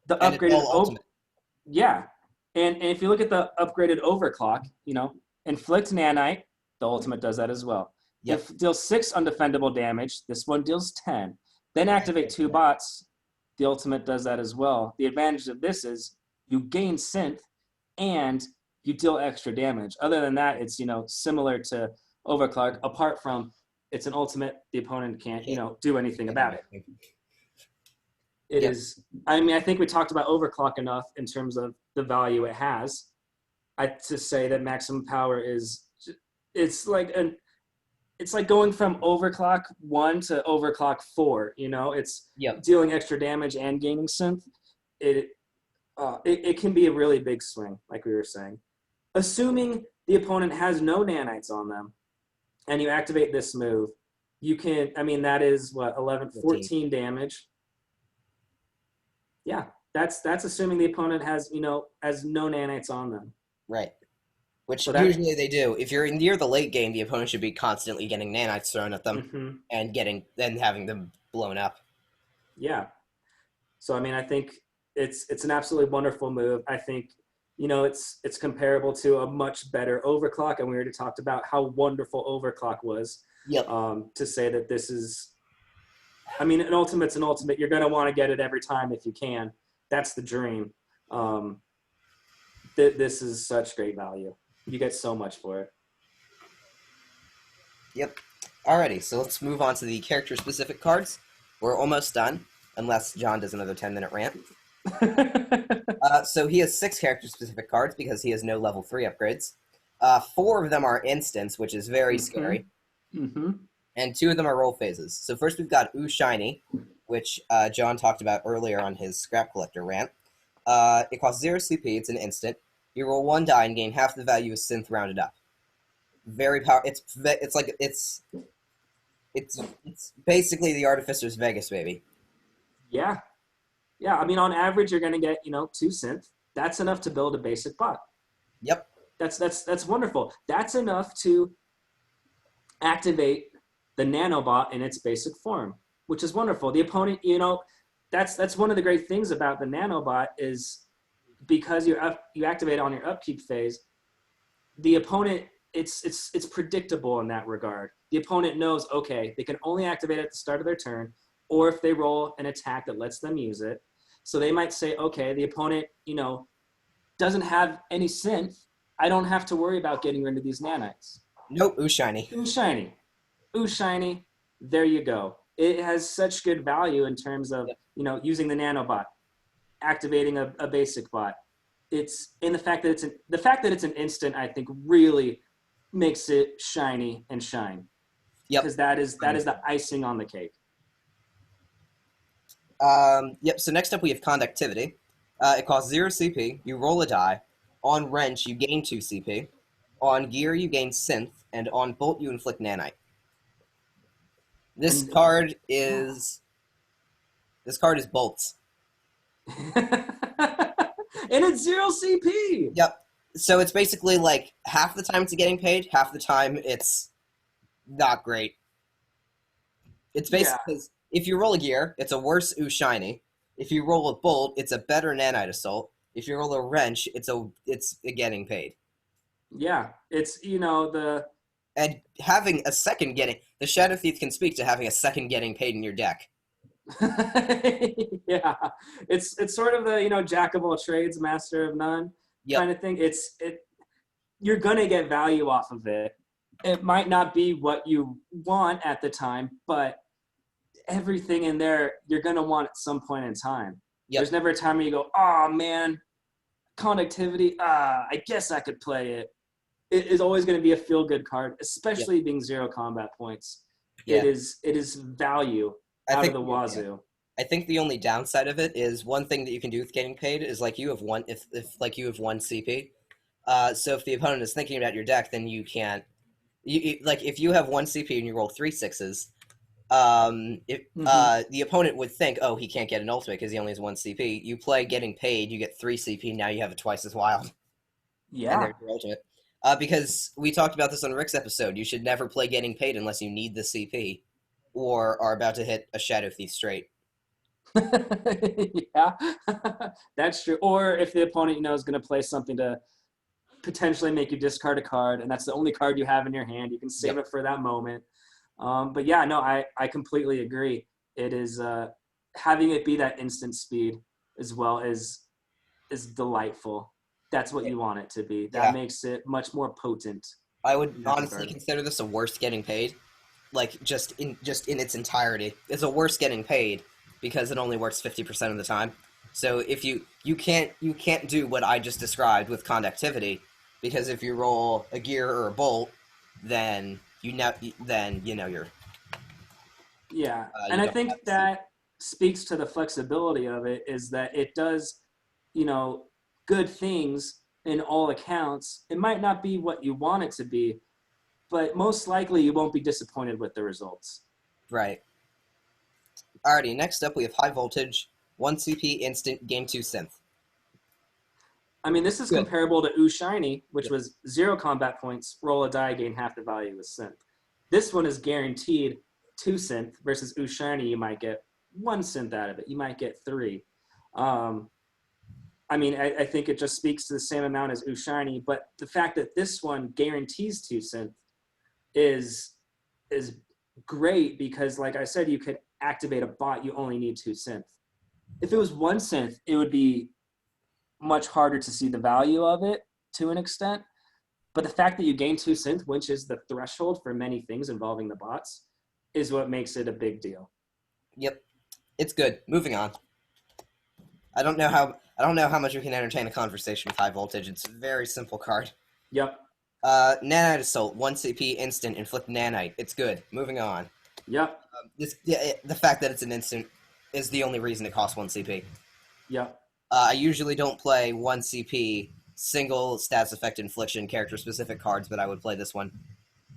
B: the
A: And it's
B: upgraded
A: all ultimate.
B: yeah. And if you look at the upgraded overclock, inflict nanite, the ultimate does that as well.
A: Yep.
B: If deals 6 undefendable damage, this one deals 10. Then activate 2 bots, the ultimate does that as well. The advantage of this is you gain synth and you deal extra damage. Other than that, it's similar to overclock, apart from it's an ultimate, the opponent can't do anything about it. It is. I mean, I think we talked about overclock enough in terms of the value it has. To say that maximum power is, it's like going from overclock 1 to overclock 4. It's dealing extra damage and gaining synth. It can be a really big swing, like we were saying. Assuming the opponent has no nanites on them, and you activate this move, you can. I mean, that is what 14 damage. Yeah, that's assuming the opponent has no nanites on them.
A: Right. Which usually they do. If you're near the late game, the opponent should be constantly getting nanites thrown at them and having them blown up.
B: Yeah. So I mean, I think it's an absolutely wonderful move. I think it's comparable to a much better overclock, and we already talked about how wonderful overclock was.
A: Yep.
B: To say that this is. I mean, an ultimate's an ultimate. You're going to want to get it every time if you can. That's the dream. This is such great value. You get so much for it.
A: Yep. Alrighty, so let's move on to the character-specific cards. We're almost done, unless John does another 10-minute rant. So he has 6 character-specific cards because he has no level 3 upgrades. 4 of them are instants, which is very scary. And 2 of them are roll phases. So first we've got Ooh Shiny, which John talked about earlier on his Scrap Collector rant. It costs 0 CP, it's an instant. You roll 1 die and gain half the value of synth rounded up. Very powerful. It's basically the Artificer's Vegas, baby.
B: Yeah. Yeah, I mean, on average, you're going to get, 2 synth. That's enough to build a basic bot.
A: Yep.
B: That's wonderful. That's enough to activate the nanobot in its basic form, which is wonderful. The opponent, that's one of the great things about the nanobot is because you activate it on your upkeep phase, the opponent, it's predictable in that regard. The opponent knows, okay, they can only activate it at the start of their turn, or if they roll an attack that lets them use it. So they might say, okay, the opponent, doesn't have any synth. I don't have to worry about getting rid of these nanites.
A: Nope, Ooh Shiny.
B: Ooh Shiny. Ooh Shiny. There you go. It has such good value in terms of, using the nanobot, activating a basic bot. It's in the fact that it's an instant, I think really makes it shiny and shine.
A: Yep.
B: Because that is the icing on the cake.
A: Yep, so next up we have Conductivity. It costs 0 CP, you roll a die. On Wrench, you gain 2 CP. On Gear, you gain Synth. And on Bolt, you inflict Nanite. This card is Bolts.
B: And it's 0 CP!
A: Yep. So it's basically like half the time it's getting paid, half the time it's not great. It's basically, if you roll a Gear, it's a worse Ooh Shiny. If you roll a Bolt, it's a better Nanite Assault. If you roll a Wrench, it's a getting paid.
B: Yeah, it's,
A: And having a second getting... The Shadow Thief can speak to having a second getting paid in your deck.
B: Yeah, it's sort of the jack of all trades, master of none kind of thing. You're gonna get value off of it. It might not be what you want at the time, but everything in there you're gonna want at some point in time. There's never a time where you go, oh man, Conductivity, I guess I could play it. It is always going to be a feel-good card, especially being 0 combat points. It is value out of the wazoo.
A: I think the only downside of it is one thing that you can do with getting paid is like you have one if you have 1 CP. So if the opponent is thinking about your deck, then you can't. Like if you have 1 CP and you roll 3 6s, the opponent would think, oh, he can't get an ultimate because he only has 1 CP. You play getting paid, you get 3 CP. Now you have it twice as wild.
B: Yeah.
A: And there's your ultimate. Because we talked about this on Rick's episode. You should never play getting paid unless you need the CP or are about to hit a Shadow Thief straight.
B: Yeah, that's true. Or if the opponent, is going to play something to potentially make you discard a card, and that's the only card you have in your hand, you can save it for that moment. But yeah, no, I completely agree. It is having it be that instant speed as well is delightful. That's what you want it to be. That makes it much more potent.
A: I would honestly consider this a worse getting paid. Like, just in its entirety. It's a worse getting paid because it only works 50% of the time. So if you can't do what I just described with conductivity, because if you roll a gear or a bolt, then you're
B: yeah. And I think that speaks to the flexibility of it, is that it does, good things in all accounts. It might not be what you want it to be, but most likely you won't be disappointed with the results.
A: Right. Alrighty, next up we have High Voltage, 1 CP instant, game 2 synth.
B: I mean, this is comparable to Ooh Shiny, which was 0 combat points, roll a die, gain half the value with synth. This one is guaranteed 2 synth, versus Ooh Shiny, you might get 1 synth out of it. You might get 3. I mean, I think it just speaks to the same amount as Ooh Shiny, but the fact that this one guarantees 2 synth is great, because, like I said, you could activate a bot, you only need 2 synth. If it was 1 synth, it would be much harder to see the value of it to an extent. But the fact that you gain 2 synth, which is the threshold for many things involving the bots, is what makes it a big deal.
A: Yep. It's good. Moving on. I don't know how much we can entertain a conversation with High Voltage. It's a very simple card.
B: Yep.
A: Nanite Assault, 1 CP instant, inflict nanite. It's good. Moving on.
B: Yep.
A: The fact that it's an instant is the only reason it costs 1 CP.
B: Yep.
A: I usually don't play 1 CP single stats effect infliction character specific cards, but I would play this one.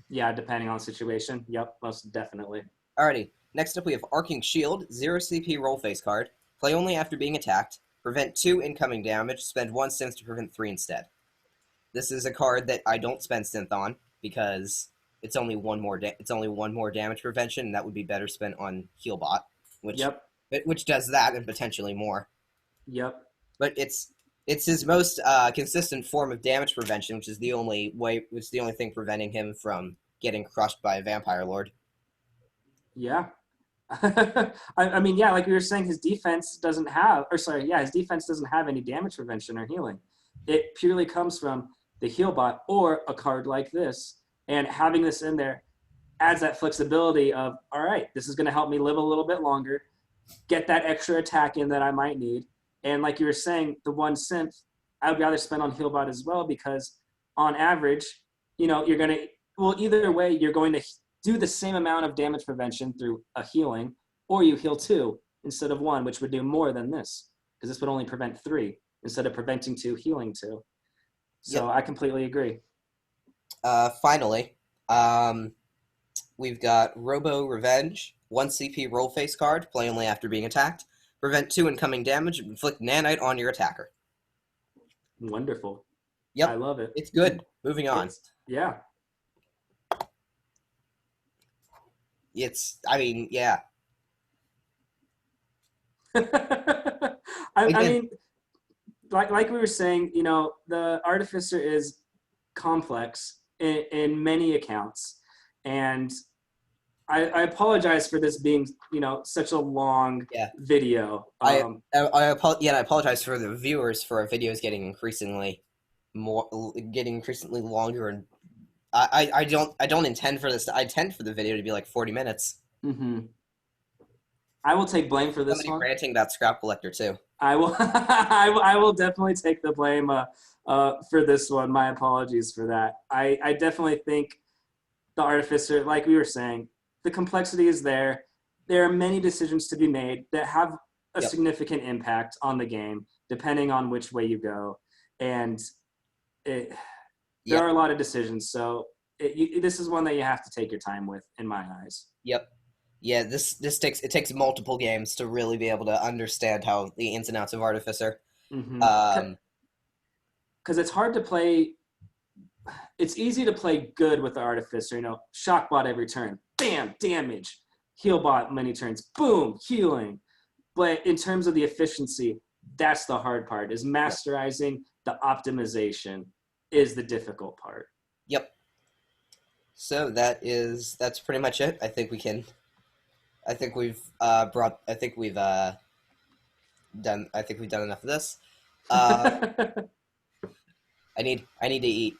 B: Yeah, depending on the situation. Yep, most definitely.
A: Alrighty. Next up we have Arcing Shield, 0 CP roll face card. Play only after being attacked. Prevent 2 incoming damage. Spend 1 synth to prevent 3 instead. This is a card that I don't spend synth on because it's only one more damage prevention, and that would be better spent on Healbot, which does that and potentially more.
B: Yep.
A: But it's his most consistent form of damage prevention, which is the only thing preventing him from getting crushed by a Vampire Lord.
B: Yeah. I mean, yeah, like we were saying, his defense doesn't have any damage prevention or healing. It purely comes from the Healbot or a card like this, and having this in there adds that flexibility of, all right, this is going to help me live a little bit longer, get that extra attack in that I might need. And like you were saying, the 1 synth, I would rather spend on Healbot as well, because on average, you're going to, either way, you're going to do the same amount of damage prevention through a healing, or you heal 2 instead of 1, which would do more than this, because this would only prevent 3 instead of preventing 2, healing 2. So I completely agree.
A: Finally, we've got Robo Revenge, 1 CP roll face card, play only after being attacked. Prevent 2 incoming damage, inflict nanite on your attacker.
B: Wonderful.
A: Yep.
B: I love it.
A: It's good. Moving on.
B: Yeah.
A: I mean,
B: like we were saying, the Artificer is complex in many accounts, and I apologize for this being, such a long video.
A: I apologize for the viewers for our videos getting increasingly longer, and I don't intend for this. I intend for the video to be like 40 minutes.
B: Mm-hmm. I will take blame for this one.
A: Ranting about Scrap Collector too.
B: I will. I will definitely take the blame for this one. My apologies for that. I definitely think the Artificer, like we were saying, the complexity is there. There are many decisions to be made that have a significant impact on the game, depending on which way you go. And there are a lot of decisions. So this is one that you have to take your time with, in my eyes.
A: Yep. Yeah, this takes multiple games to really be able to understand how the ins and outs of Artificer.
B: Because it's hard to play it's easy to play good with the Artificer. Shockbot every turn, bam, damage. Healbot many turns, boom, healing. But in terms of the efficiency, that's the hard part. Is masterizing the optimization is the difficult part.
A: Yep. So that's pretty much it. I think we've done enough of this. I need to eat.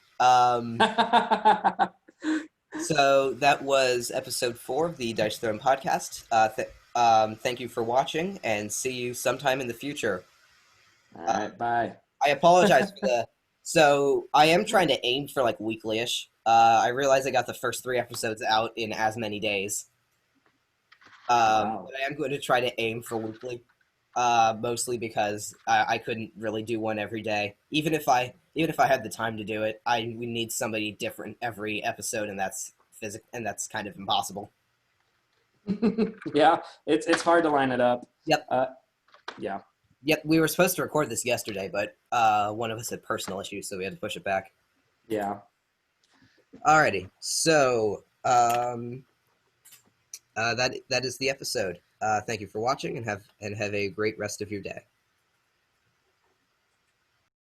A: So that was episode 4 of the Dice Throne podcast. Thank you for watching, and see you sometime in the future.
B: All right, bye.
A: I apologize for the. So I am trying to aim for like weekly-ish. I realize I got the first 3 episodes out in as many days.
B: Wow.
A: But I am going to try to aim for weekly. Mostly because I couldn't really do one every day. Even if I had the time to do it, we need somebody different every episode, and that's kind of impossible.
B: Yeah, it's hard to line it up.
A: Yep.
B: Yeah.
A: Yep. We were supposed to record this yesterday, but one of us had personal issues, so we had to push it back.
B: Yeah.
A: Alrighty. So that is the episode. Thank you for watching, and have a great rest of your day.